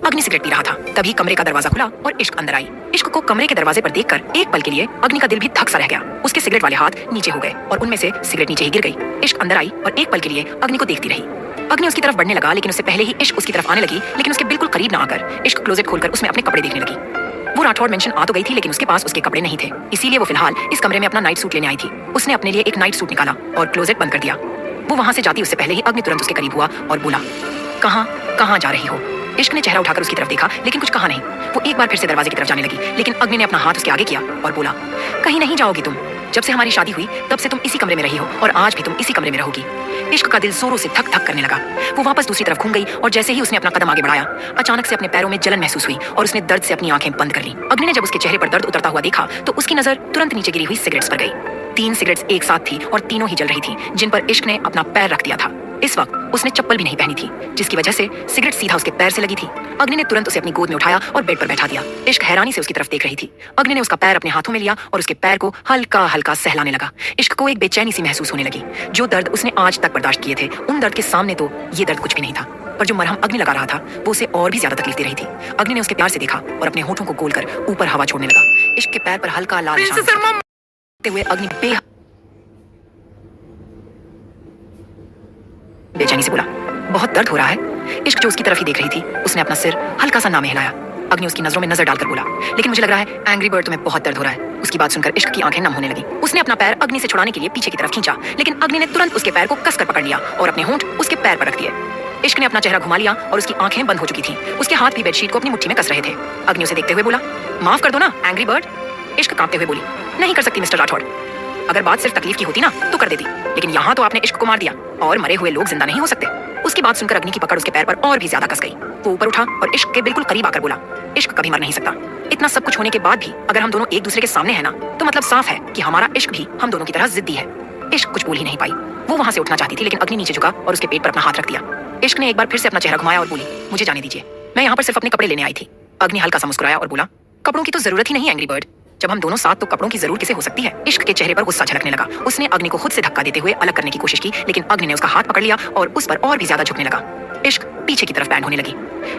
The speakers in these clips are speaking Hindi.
अग्नि सिगरेट पी रहा था। तभी कमरे का दरवाजा खुला और इश्क अंदर आई। इश्क को कमरे के दरवाजे पर देखकर एक पल के लिए अग्नि का दिल भी धक सा रह गया। उसके सिगरेट वाले हाथ नीचे हो गए और उनमें से सिगरेट नीचे ही गिर गई। इश्क अंदर आई और एक पल के लिए अग्नि को देखती रही। अग्नि उसकी तरफ बढ़ने लगा, लेकिन उससे पहले ही इश्क उसकी तरफ आने लगी, लेकिन उसके बिल्कुल करीब ना आकर इश्क क्लोजेट खोलकर उसमें अपने कपड़े देखने लगी। वो राठौड़ मेंशन आ तो गई थी, लेकिन उसके पास उसके कपड़े नहीं थे, इसीलिए वो फिलहाल इस कमरे में अपना नाइट सूट लेने आई थी। उसने अपने लिए एक नाइट सूट निकाला और क्लोजेट बंद कर दिया। वो वहां से जाती उससे पहले ही अग्नि तुरंत उसके करीब हुआ और बोला, कहाँ जा रही हो? इश्क ने चेहरा उठाकर उसकी तरफ देखा, लेकिन कुछ कहा नहीं। वो एक बार फिर से दरवाजे की तरफ जाने लगी, लेकिन अग्नि ने अपना हाथ उसके आगे किया और बोला, कहीं नहीं जाओगी तुम। जब से हमारी शादी हुई तब से तुम इसी कमरे में रही हो और आज भी तुम इसी कमरे में रहोगी। इश्क का दिल जोरों से धक धक करने लगा। वो वापस दूसरी तरफ घूम गई और जैसे ही उसने अपना कदम आगे बढ़ाया, अचानक से अपने पैरों में जलन महसूस हुई और उसने दर्द से अपनी आंखें बंद कर ली। अग्नि ने जब उसके चेहरे पर दर्द उतरता हुआ देखा तो उसकी नजर तुरंत नीचे गिरी हुई सिगरेट्स पर गई। 3 सिगरेट्स एक साथ थी और तीनों ही जल रही थी, जिन पर इश्क ने अपना पैर रख दिया था। इस वक्त उसने चप्पल भी नहीं पहनी थी, जिसकी वजह से सिगरेट सीधा उसके पैर से लगी थी। अग्नि ने तुरंत उसे अपनी गोद में उठाया और बेड पर बैठा दिया। इश्क हैरानी से उसकी तरफ देख रही थी। अग्नि ने उसका पैर अपने हाथों में लिया और उसके पैर को हल्का हल्का सहलाने लगा। इश्क को एक बेचैनी सी महसूस होने लगी। जो दर्द उसने आज तक बर्दाश्त किए थे, उन दर्द के सामने तो ये दर्द कुछ भी नहीं था। पर जो मरहम अग्नि लगा रहा था, वो उसे और भी ज्यादा तकलीफ दे रही थी। अग्नि ने उसके प्यार से देखा और अपने होठों को गोलकर ऊपर हवा छोड़ने लगा। इश्क के पैर पर हल्का लाल निशान हुए अग्नि बेचैनी से बोला, बहुत दर्द हो रहा है। इश्क जो उसकी तरफ ही देख रही थी, उसने अपना सिर हल्का सा नामे हिलाया। अग्नि उसकी नजरों में नजर डालकर बोला, लेकिन मुझे लग रहा है एंग्री बर्ड तुम्हें बहुत दर्द हो रहा है। उसकी बात सुनकर इश्क की आंखें नम होने लगी। उसने अपना पैर अग्नि से छुड़ाने के लिए पीछे की तरफ खींचा, लेकिन अग्नि ने तुरंत उसके पैर को कसकर पकड़ लिया और अपने होंठ उसके पैर पर रख दिए। इश्क ने अपना चेहरा घुमा लिया और उसकी आंखें बंद हो चुकी थी। उसके हाथ भी बेडशीट को अपनी मुट्ठी में कस रहे थे। अग्नि उसे देखते हुए बोला, माफ कर दो ना एंग्री बर्ड। इश्क कांपते हुए बोली, नहीं कर सकती मिस्टर राठौड़। अगर बात सिर्फ तकलीफ की होती ना तो कर देती, लेकिन यहाँ तो आपने इश्क को मार दिया और मरे हुए लोग जिंदा नहीं हो सकते। उसकी बात सुनकर अग्नि की पकड़ उसके पैर पर और भी ज्यादा कस गई। वो ऊपर उठा और इश्क के बिल्कुल करीब आकर बोला, इश्क कभी मर नहीं सकता। इतना सब कुछ होने के बाद भी अगर हम दोनों एक दूसरे के सामने हैं ना, तो मतलब साफ है कि हमारा इश्क भी हम दोनों की तरह जिद्दी है। इश्क कुछ बोल ही नहीं पाई। वो वहां से उठना चाहती थी, लेकिन अग्नि नीचे झुका और उसके पेट पर अपना हाथ रख दिया। इश्क ने एक बार फिर से अपना चेहरा घुमाया और बोली, मुझे जाने दीजिए, मैं यहाँ पर सिर्फ अपने कपड़े लेने आई थी। अग्नि हल्का सा मुस्कुराया और बोला, कपड़ों की तो जरूरत ही नहीं एंग्री बर्ड। जब हम दोनों साथ तो कपड़ों की जरूरत किसे हो सकती है। इश्क के चेहरे पर गुस्सा झलकने लगा। उसने अग्नि को खुद से धक्का देते हुए अलग करने की कोशिश की, लेकिन अग्नि ने उसका हाथ पकड़ लिया और उस पर और भी ज्यादा झुकने लगा। इश्क पीछे की तरफ बैंड होने लगी।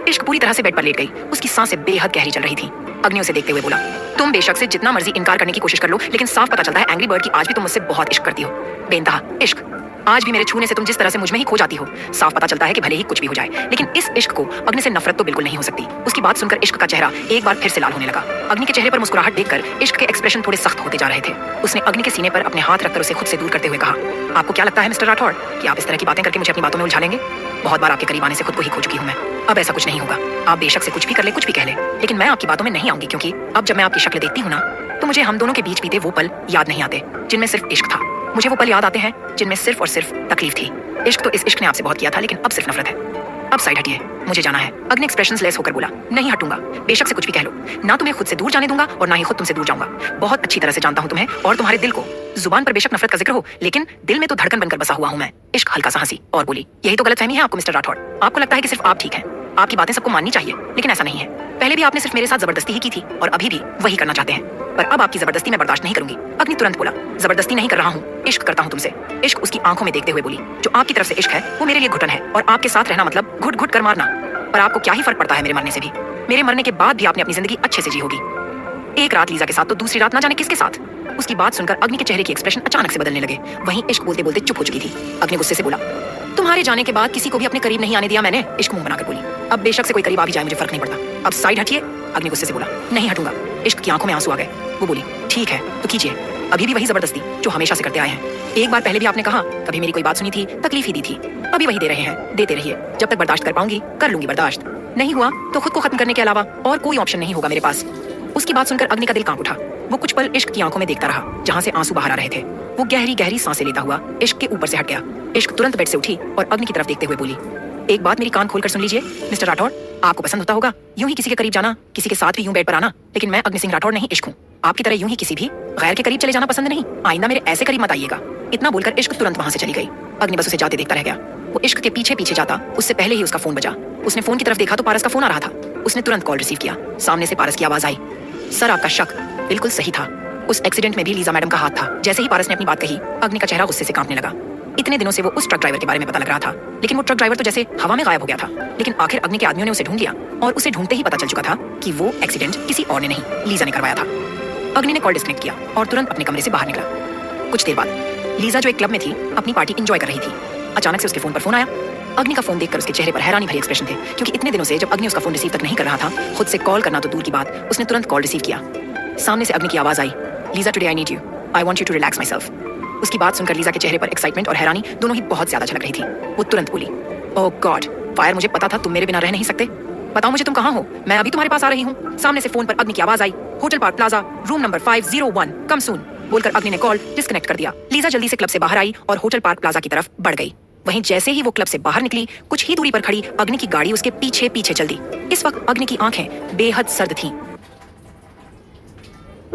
इश्क पूरी तरह से बेड पर लेट गई। उसकी सांसें बेहद गहरी चल रही थी। अग्नि उसे देखते हुए बोला, तुम बेशक से जितना मर्जी इनकार करने की कोशिश कर लो, लेकिन साफ पता चलता है एंग्री बर्ड की आज भी तुम मुझसे बहुत इश्क करती हो। बेइंतहा इश्क। आज भी मेरे छूने से तुम जिस तरह से मुझ में ही खो जाती हो, साफ पता चलता है कि भले ही कुछ भी हो जाए, लेकिन इस इश्क को अग्नि से नफरत तो बिल्कुल नहीं हो सकती। उसकी बात सुनकर इश्क का चेहरा एक बार फिर से लाल होने लगा। अग्नि के चेहरे पर मुस्कुराहट देखकर इश्क के एक्सप्रेशन थोड़े सख्त होते जा रहे थे। उसने अग्नि के सीने पर अपने हाथ रखकर उसे खुद से दूर करते हुए कहा, आपको क्या लगता है मिस्टर राठौड़ कि आप इस तरह की बातें करके मुझे अपनी बातों में उलझा लेंगे? बहुत बार आपके करीब आने से खुद को ही खो चुकी हूं मैं। अब ऐसा कुछ नहीं होगा। आप बेशक से कुछ भी कर ले, कुछ भी कह ले, लेकिन मैं आपकी बातों में नहीं आऊंगी, क्योंकि अब जब मैं आपकी शक्ल देखती हूँ ना, तो मुझे हम दोनों के बीच बीते वो पल याद नहीं आते जिनमें सिर्फ इश्क था। मुझे वो पल याद आते हैं जिनमें सिर्फ और सिर्फ तकलीफ थी। इश्क तो इस इश्क ने आपसे बहुत किया था, लेकिन अब सिर्फ नफरत है। अब साइड हटिए, मुझे जाना है। अग्नि एक्सप्रेशंस लेस होकर बोला, नहीं हटूंगा, बेशक से कुछ भी कह लो। ना तुम्हें खुद से दूर जाने दूंगा और ना ही खुद तुमसे दूर जाऊंगा। बहुत अच्छी तरह से जानता हूं तुम्हें और तुम्हारे दिल को। जुबान पर बेशक नफरत का जिक्र हो, लेकिन दिल में तो धड़कन बनकर बसा हुआ हूं मैं। इश्क हल्का सा हंसी और बोली, यही तो गलतफहमी है आपको मिस्टर राठौड़। आपको लगता है कि सिर्फ आप ठीक हैं, आपकी बातें सबको माननी चाहिए, लेकिन ऐसा नहीं है। पहले भी आपने सिर्फ मेरे साथ जबरदस्ती ही की थी और अभी भी वही करना चाहते हैं, पर अब आपकी जबरदस्ती मैं बर्दाश्त नहीं करूंगी। अग्नि तुरंत बोला, जबरदस्ती नहीं कर रहा हूँ, इश्क करता हूँ तुमसे। इश्क उसकी आंखों में देखते हुए बोली, जो आपकी तरफ से इश्क है वो मेरे लिए घुटन है, और आपके साथ रहना मतलब घुट घुट कर मारना। पर आपको क्या ही फर्क पड़ता है मेरे मरने से भी? मेरे मरने के बाद भी आपने अपनी जिंदगी अच्छे से जी होगी। एक रात लीजा के साथ तो दूसरी रात ना जाने किसके साथ। उसकी बात सुनकर अग्नि के चेहरे की एक्सप्रेशन अचानक से बदलने लगे। वहीं इश्क बोलते बोलते चुप हो चुकी थी। अग्नि गुस्से से बोला, तुम्हारे जाने के बाद किसी को भी अपने करीब नहीं आने दिया मैंने। इश्क मुंह बनाकर बोली, अब बेशक से कोई करीब आ भी जाए मुझे फर्क नहीं पड़ता। अब साइड हटिए। अग्नि गुस्से से बोला, नहीं हटूंगा। इश्क की आंखों में आंसू आ गए। वो बोली, ठीक है तो कीजिए, अभी भी वही जबरदस्ती जो हमेशा से करते आए हैं। एक बार पहले भी आपने कहा, कभी मेरी कोई बात सुनी थी, तकलीफ ही दी थी। अभी वही दे रहे हैं, देते रहिए। जब तक बर्दाश्त कर पाऊंगी कर लूंगी बर्दाश्त। नहीं हुआ तो खुद को खत्म करने के अलावा और कोई ऑप्शन नहीं होगा मेरे पास। उसकी बात सुनकर अग्नि का दिल कांप उठा। वो कुछ पल इश्क की आंखों में देखता रहा, जहां से आंसू बाहर आ रहे थे। वो गहरी गहरी सांसें लेता हुआ इश्क के ऊपर से हट गया। इश्क तुरंत बेड से उठी और अग्नि की तरफ देखते हुए बोली, एक बात मेरी कान खोलकर सुन लीजिए मिस्टर राठौड़, आपको पसंद होता होगा यूं ही किसी के करीब जाना, किसी के साथ भी यूं बेड पर आना, लेकिन मैं अग्नि सिंह राठौड़ नहीं इश्क हूँ। आपकी तरह यूं ही किसी भी गैर के करीब चले जाना पसंद नहीं। आइंदा मेरे ऐसे करीब मत आइएगा। इतना बोलकर इश्क तुरंत वहां से चली गई। अग्नि बस उसे जाते देखता रह गया। वो इश्क के पीछे पीछे जाता, उससे पहले ही उसका फोन बजा। उसने फोन की तरफ देखा तो पारस का फोन आ रहा था। उसने तुरंत कॉल रिसीव किया। सामने से पारस की आवाज आई, सर आपका शक बिल्कुल सही था। उस एक्सीडेंट में भी लीजा मैडम का हाथ था। जैसे ही पारस ने अपनी बात कही, अग्नि का चेहरा गुस्से से कांपने लगा। इतने दिनों से वो उस ट्रक ड्राइवर के बारे में पता लग रहा था, लेकिन वो ट्रक ड्राइवर तो जैसे हवा में गायब हो गया था। लेकिन आखिर अग्नि के आदमियों ने उसे ढूंढ लिया और उसे ढूंढते ही पता चल चुका था कि वो एक्सीडेंट किसी और ने नहीं, लीजा ने करवाया था। अग्नि ने कॉल डिस्कनेक्ट किया और तुरंत अपने कमरे से बाहर निकला। कुछ देर बाद लीजा जो एक क्लब में थी, अपनी पार्टी एंजॉय कर रही थी। अचानक से उसके फोन पर फोन आया। अग्नि का फोन देखकर उसके चेहरे पर हैरानी भरे एक्सप्रेशन थे, क्योंकि इतने दिनों से जब अग्नि उसका फोन रिसीव तक नहीं कर रहा था, खुद से कॉल करना तो दूर की बात, उसने तुरंत कॉल रिसीव किया। सामने से अग्नि की आवाज आई, Lisa today I need you, I want you to relax myself. उसकी बात सुनकर लीजा के चेहरे पर एक्साइटमेंट और हैरानी दोनों ही बहुत ज्यादा झलक रही थी। वो तुरंत बोली, ओह गॉड फायर, मुझे पता था तुम मेरे बिना रह नहीं सकते। बताओ मुझे तुम कहाँ हो, मैं अभी तुम्हारे पास आ रही हूँ। सामने से फोन पर अग्नि की आवाज आई, hotel Park Plaza, room number 501, come soon. बोलकर अग्नि ने कॉल डिस्कनेक्ट कर दिया। लीजा जल्दी से क्लब से बाहर आई और होटल पार्क प्लाजा की तरफ बढ़ गई। वहीं जैसे ही वो क्लब से बाहर निकली, कुछ ही दूरी पर खड़ी अग्नि की गाड़ी उसके पीछे पीछे चल दी। इस वक्त अग्नि की आंखें बेहद सर्द थीं।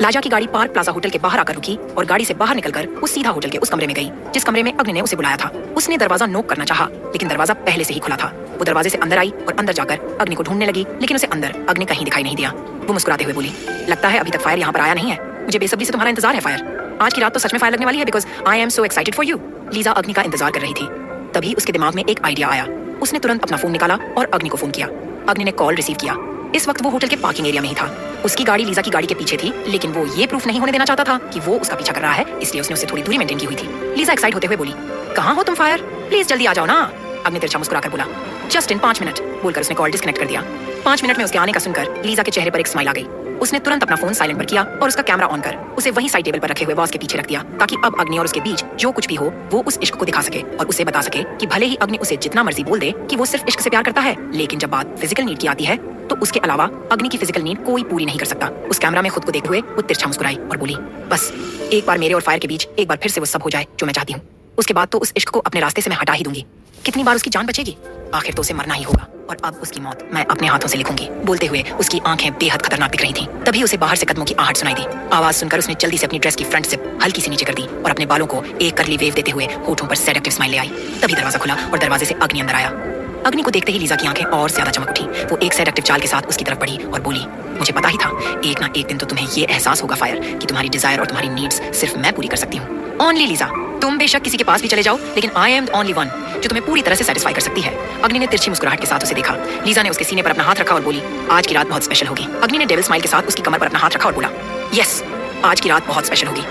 लाजा की गाड़ी पार्क प्लाजा होटल के बाहर आकर रुकी और गाड़ी से बाहर निकलकर वो सीधा होटल के उस कमरे में गई जिस कमरे में अग्नि ने उसे बुलाया था। उसने दरवाजा नॉक करना चाहा, लेकिन दरवाजा पहले से ही खुला था। वो दरवाजे से अंदर आई और अंदर जाकर अग्नि को ढूंढने लगी, लेकिन उसे अंदर अग्नि कहीं दिखाई नहीं दिया। वो मुस्कुराते हुए बोली, लगता है अभी तक फायर यहाँ पर आया नहीं है। मुझे बेसब्री से तुम्हारा इंतजार है फायर। आज की रात तो सच में फायर लगने वाली है, because I am so excited for you. Lisa अग्नि का इंतजार कर रही थी। तभी उसके दिमाग में एक आइडिया आया। उसने तुरंत अपना फोन निकाला और अग्नि को फोन किया। अग्नि ने कॉल रिसीव किया। इस वक्त वो होटल के पार्किंग एरिया में ही था। उसकी गाड़ी लीजा की गाड़ी के पीछे थी, लेकिन वो ये प्रूफ नहीं होने देना चाहता था कि वो उसका पीछा कर रहा है, इसलिए उसने उससे थोड़ी दूरी मेंटेन की हुई थी। लीजा एक्साइट होते हुए बोली, कहाँ हो तुम फायर, प्लीज जल्दी आ जाओ ना। अग्नि तिरछा मुस्कुराकर बोला, जस्ट इन 5 मिनट। बोलकर उसने कॉल डिस्कनेक्ट कर दिया। 5 मिनट में उसके आने का सुनकर लीजा के चेहरे पर एक स्माइल आ गई। उसने तुरंत अपना फोन साइलेंट पर किया और उसका कैमरा ऑन कर उसे वही साइड टेबल पर रखे हुए बॉस के पीछे रख दिया, ताकि अब अग्नि और उसके बीच जो कुछ भी हो वो उस इश्क को दिखा सके और उसे बता सके कि भले ही अग्नि उसे जितना मर्जी बोल दे कि वो सिर्फ इश्क से प्यार करता है, लेकिन जब बात फिजिकल नीड की आती है तो उसके अलावा अग्नि की फिजिकल नीड कोई पूरी नहीं कर सकता। उस कैमरा में खुद को देखते हुए वो तिरछा मुस्कुराई और बोली, बस एक बार मेरे और फायर के बीच एक बार फिर से वो सब हो जाए जो मैं चाहती हूँ। उसके बाद तो उस इश्क को अपने रास्ते से मैं हटा ही दूंगी। कितनी बार उसकी जान बचेगी, आखिर तो उसे मरना ही होगा और अब उसकी मौत मैं अपने हाथों से लिखूंगी। बोलते हुए उसकी आंखें बेहद खतरनाक दिख रही थीं। तभी उसे बाहर से कदमों की आहट सुनाई दी। आवाज सुनकर उसने जल्दी से अपनी ड्रेस की फ्रंट जिप हल्की सी नीचे कर दी और अपने बालों को एक करली वेव देते हुए होठों पर सेडक्टिव स्माइल ले आई। तभी दरवाजा खुला और दरवाजे से अग्नि अंदर आया। अग्नि को देखते ही लीजा की आंखें और ज्यादा चमक उठी। वो एक सेडक्टिव चाल के साथ उसकी तरफ बढ़ी और बोली, मुझे पता ही था एक ना एक दिन तो तुम्हें ये एहसास होगा फायर कि तुम्हारी डिजायर और तुम्हारी नीड्स सिर्फ मैं पूरी कर सकती हूँ। ओनली लीजा, तुम बेशक किसी के पास भी चले जाओ, लेकिन I am the only one जो तुम्हें पूरी तरह से सेटिस्फाई कर सकती है। अग्नि ने तिरछी मुस्कुराहट के साथ उसे देखा। लीजा ने उसके सीने पर अपना हाथ रखा और बोली, आज की रात बहुत स्पेशल होगी। अग्नि ने डेविल स्माइल के साथ उसकी कमर पर अपना हाथ रखा और बोला, यस आज की रात बहुत स्पेशल होगी।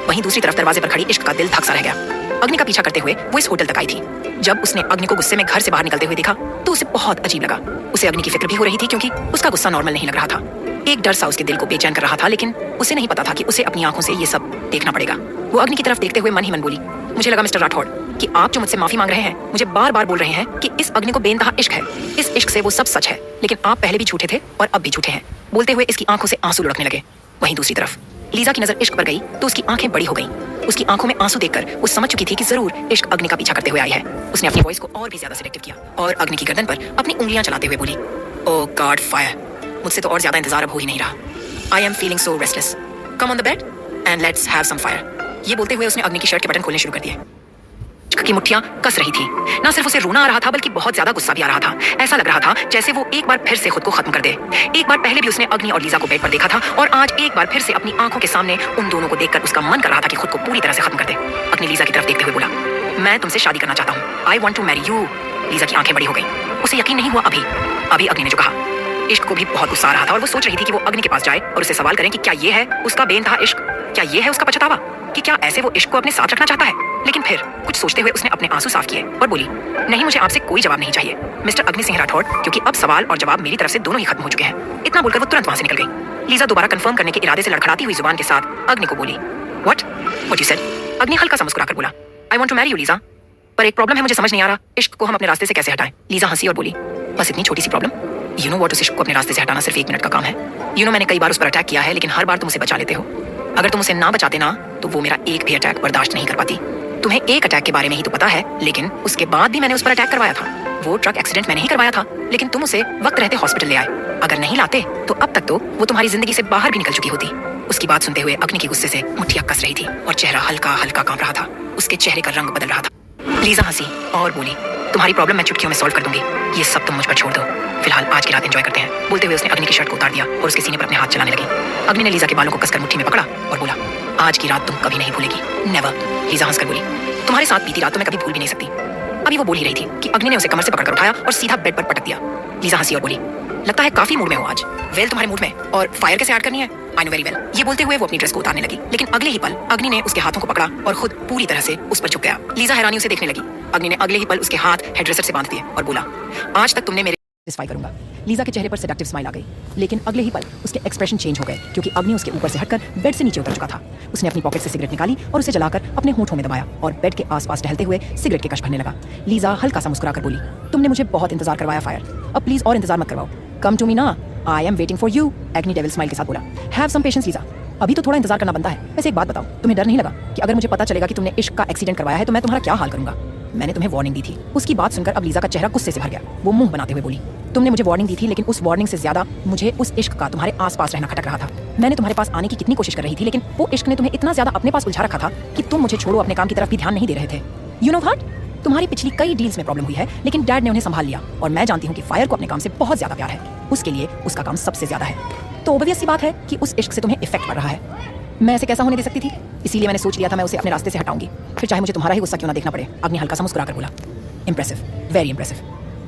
वहीं दूसरी तरफ दरवाजे पर खड़ी इश्क का दिल धक सा रह गया। अग्नि का पीछा करते हुए वो इस होटल तक आई थी। जब उसने अग्नि को गुस्से में घर से बाहर निकलते हुए देखा तो उसे बहुत अजीब लगा। उसे अग्नि की फिक्र भी हो रही थी, क्योंकि उसका गुस्सा नॉर्मल नहीं लग रहा था। एक डर सा उसके दिल को बेचैन कर रहा था, लेकिन उसे नहीं पता था कि उसे अपनी आंखों से ये सब देखना पड़ेगा। वो अग्नि की तरफ देखते हुए मन ही मन बोली, मुझे लगा मिस्टर राठौड़ कि आप जो मुझसे माफी मांग रहे हैं, मुझे बार बार बोल रहे हैं कि इस अग्नि को बेइंतहा इश्क है, इस इश्क से वो सब सच है, लेकिन आप पहले भी झूठे थे और अब भी झूठे हैं। बोलते हुए इसकी आंखों से आंसू लुढ़कने लगे। वहीं दूसरी तरफ लीजा की नजर इश्क पर गई तो उसकी आंखें बड़ी हो गईं। उसकी आंखों में आंसू देखकर वो समझ चुकी थी कि जरूर इश्क अग्नि का पीछा करते हुए आई है। उसने अपनी वॉइस को और भी ज्यादा सिलेक्टिव किया और अग्नि की गर्दन पर अपनी उंगलियां चलाते हुए बोली, ओह गॉड फायर, मुझसे तो और ज्यादा इंतजार अब हो ही नहीं रहा। I am feeling so restless, come on the bed and let's have some fire. ये बोलते हुए उसने अग्नि की शर्ट के बटन खोलने शुरू कर दिए। इश्क की मुट्ठियां कस रही थी। ना सिर्फ उसे रोना आ रहा था, बल्कि बहुत ज्यादा गुस्सा भी आ रहा था। ऐसा लग रहा था जैसे वो एक बार फिर से खुद को खत्म कर दे। एक बार पहले भी उसने अग्नि और लीजा को बेड पर देखा था और आज एक बार फिर से अपनी आंखों के सामने उन दोनों को देखकर उसका मन कर रहा था कि खुद को पूरी तरह से खत्म कर दे। अग्नि लीजा की तरफ देखते हुए बोला, मैं तुमसे शादी करना चाहता हूँ, I want to marry you. Lisa की आंखें बड़ी हो गई। उसे यकीन नहीं हुआ अभी अग्नि ने जो कहा। इश्क को भी बहुत गुस्सा आ रहा था और वो सोच रही थी कि वो अग्नि के पास जाए और उसे सवाल करें कि क्या ये है उसका बेइंतहा इश्क, क्या ये है उसका पछतावा, कि क्या ऐसे वो इश्क को अपने साथ रखना चाहता है। लेकिन फिर कुछ सोचते हुए उसने अपने आंसू साफ किए और बोली, नहीं मुझे आपसे कोई जवाब नहीं चाहिए मिस्टर अग्नि सिंह राठौड़, क्योंकि अब सवाल और जवाब मेरी तरफ से दोनों ही खत्म हो चुके हैं। इतना बोलकर वो तुरंत वहां से निकल गई। लीजा दोबारा कंफर्म करने के इरादे से लड़खड़ाती हुई जुबान के साथ अग्नि को बोली, व्हाट यू सेड। अग्नि हल्का सा मुस्कुराकर बोला, I want to marry you Lisa, पर एक प्रॉब्लम है, मुझे समझ नहीं आ रहा इश्क को हम अपने रास्ते से कैसे हटाएं। लीजा हंसी और बोली, बस इतनी छोटी सी प्रॉब्लम, यू नो व्हाट, उस इश्क को अपने रास्ते से हटाना सिर्फ 1 मिनट का काम है। यू नो मैंने कई बार उस पर अटैक किया है, लेकिन हर बार तुम उसे बचा लेते हो। अगर तुम उसे ना बचाते ना तो वो मेरा एक भी अटैक बर्दाश्त नहीं कर पाती। तुम्हें एक अटैक के बारे में ही तो पता है, लेकिन उसके बाद भी मैंने उस पर अटैक करवाया था। वो ट्रक एक्सीडेंट मैंने ही करवाया था, लेकिन तुम उसे वक्त रहते हॉस्पिटल ले आए। अगर नहीं लाते तो अब तक तो वो तुम्हारी जिंदगी से बाहर भी निकल चुकी होती। उसकी बात सुनते हुए अग्नि के गुस्से से मुट्ठियां कस रही थी और चेहरा हल्का हल्का कांप रहा था। उसके चेहरे का रंग बदल रहा था। लीजा हंसी और बोली, तुम्हारी प्रॉब्लम मैं चुटकियों में सॉल्व कर दूंगी, ये सब तुम मुझ पर छोड़ दो। फिलहाल आज की रात एंजॉय करते हैं। बोलते हुए उसने अग्नि की शर्ट को उतार दिया और उसके सीने पर अपने हाथ चलाने लगी। अग्नि ने लीजा के बालों को कसकर मुट्ठी में पकड़ा और बोला, आज की रात तुम कभी नहीं भूलेगी, नेवर। लीजा हंसकर बोली, तुम्हारे साथ बीती रात तो मैं कभी भूल भी नहीं सकती। अभी वो बोल ही रही थी कि अग्नि ने उसे कमर से पकड़कर उठाया और सीधा बेड पर पटक दिया। लीजा हंसी और बोली, लगता है काफी मूड में हो आज। वेल तुम्हारे मूड में, और फायर कैसे ऐड करनी है? I know very well. ये बोलते हुए वो अपनी ड्रेस को उतारने लगी, लेकिन अगले ही पल अग्नि ने उसके हाथों को पकड़ा और खुद पूरी तरह से उस पर झुक गया। लीजा हैरानी उसे देखने लगी। अग्नि ने अगले ही पल उसके हाथ हेडड्रेसर से बांध दिए और बोला, आज तक तुमने मेरे सेटिस्फाई करूंगा। लीजा के चेहरे पर सेडक्टिव स्माइल आ गई, लेकिन अगले ही पल उसके एक्सप्रेशन चेंज हो गए क्योंकि अग्नि उसके ऊपर से हटकर बेड से नीचे उतर चुका था। उसने अपनी पॉकेट से सिगरेट निकाली और उसे जलाकर अपने होंठों में दबाया और बेड के आसपास टहलते हुए सिगरेट के कश भरने लगा। लीजा हल्का सा मुस्कुराकर बोली, तुमने मुझे बहुत इंतजार करवाया फायर, अब प्लीज और इंतजार मत करवाओ। कम टू मी ना, I am waiting for you. एग्नी devil smile के साथ बोला, हैव सम पेशेंस लीजा, अभी तो थोड़ा इंतजार करना बनता है। वैसे एक बात बताओ, तुम्हें डर नहीं लगा कि अगर मुझे पता चलेगा कि तुमने इश्क का एक्सीडेंट करवाया है तो मैं तुम्हारा क्या हाल करूंगा? मैंने तुम्हें वार्निंग दी थी। उसकी बात सुनकर अब लीजा का चेहरा गुस्से से भर गया। वो मुंह बनाते हुए बोली, तुमने मुझे वार्निंग दी थी, लेकिन उस वार्निंग से ज्यादा मुझे उस इश्क का तुम्हारे आसपास रहना खटक रहा था। मैंने तुम्हारे पास आने की कितनी कोशिश कर रही थी, लेकिन वो इश्क ने तुम्हें इतना ज्यादा अपने पास उलझा रखा था कि तुम मुझे छोड़ो अपने काम की तरफ भी ध्यान नहीं दे रहे थे। यू नो व्हाट, तुम्हारी पिछली कई डील्स में प्रॉब्लम हुई है, लेकिन डैड ने उन्हें संभाल लिया और मैं जानती हूँ कि फायर को अपने काम से बहुत ज्यादा प्यार है। उसके लिए उसका काम सबसे ज्यादा है, तो ऑब्वियस सी बात है कि उस इश्क से तुम्हें इफेक्ट पड़ रहा है। मैं ऐसे कैसा होने दे सकती थी? इसीलिए मैंने सोच लिया था मैं उसे अपने रास्ते से हटाऊंगी, फिर चाहे मुझे तुम्हारा ही गुस्सा क्यों ना देखना पड़े। अग्नि हल्का सा मुस्कुराकर बोला, इंप्रेसिव, वेरी इंप्रेसिव।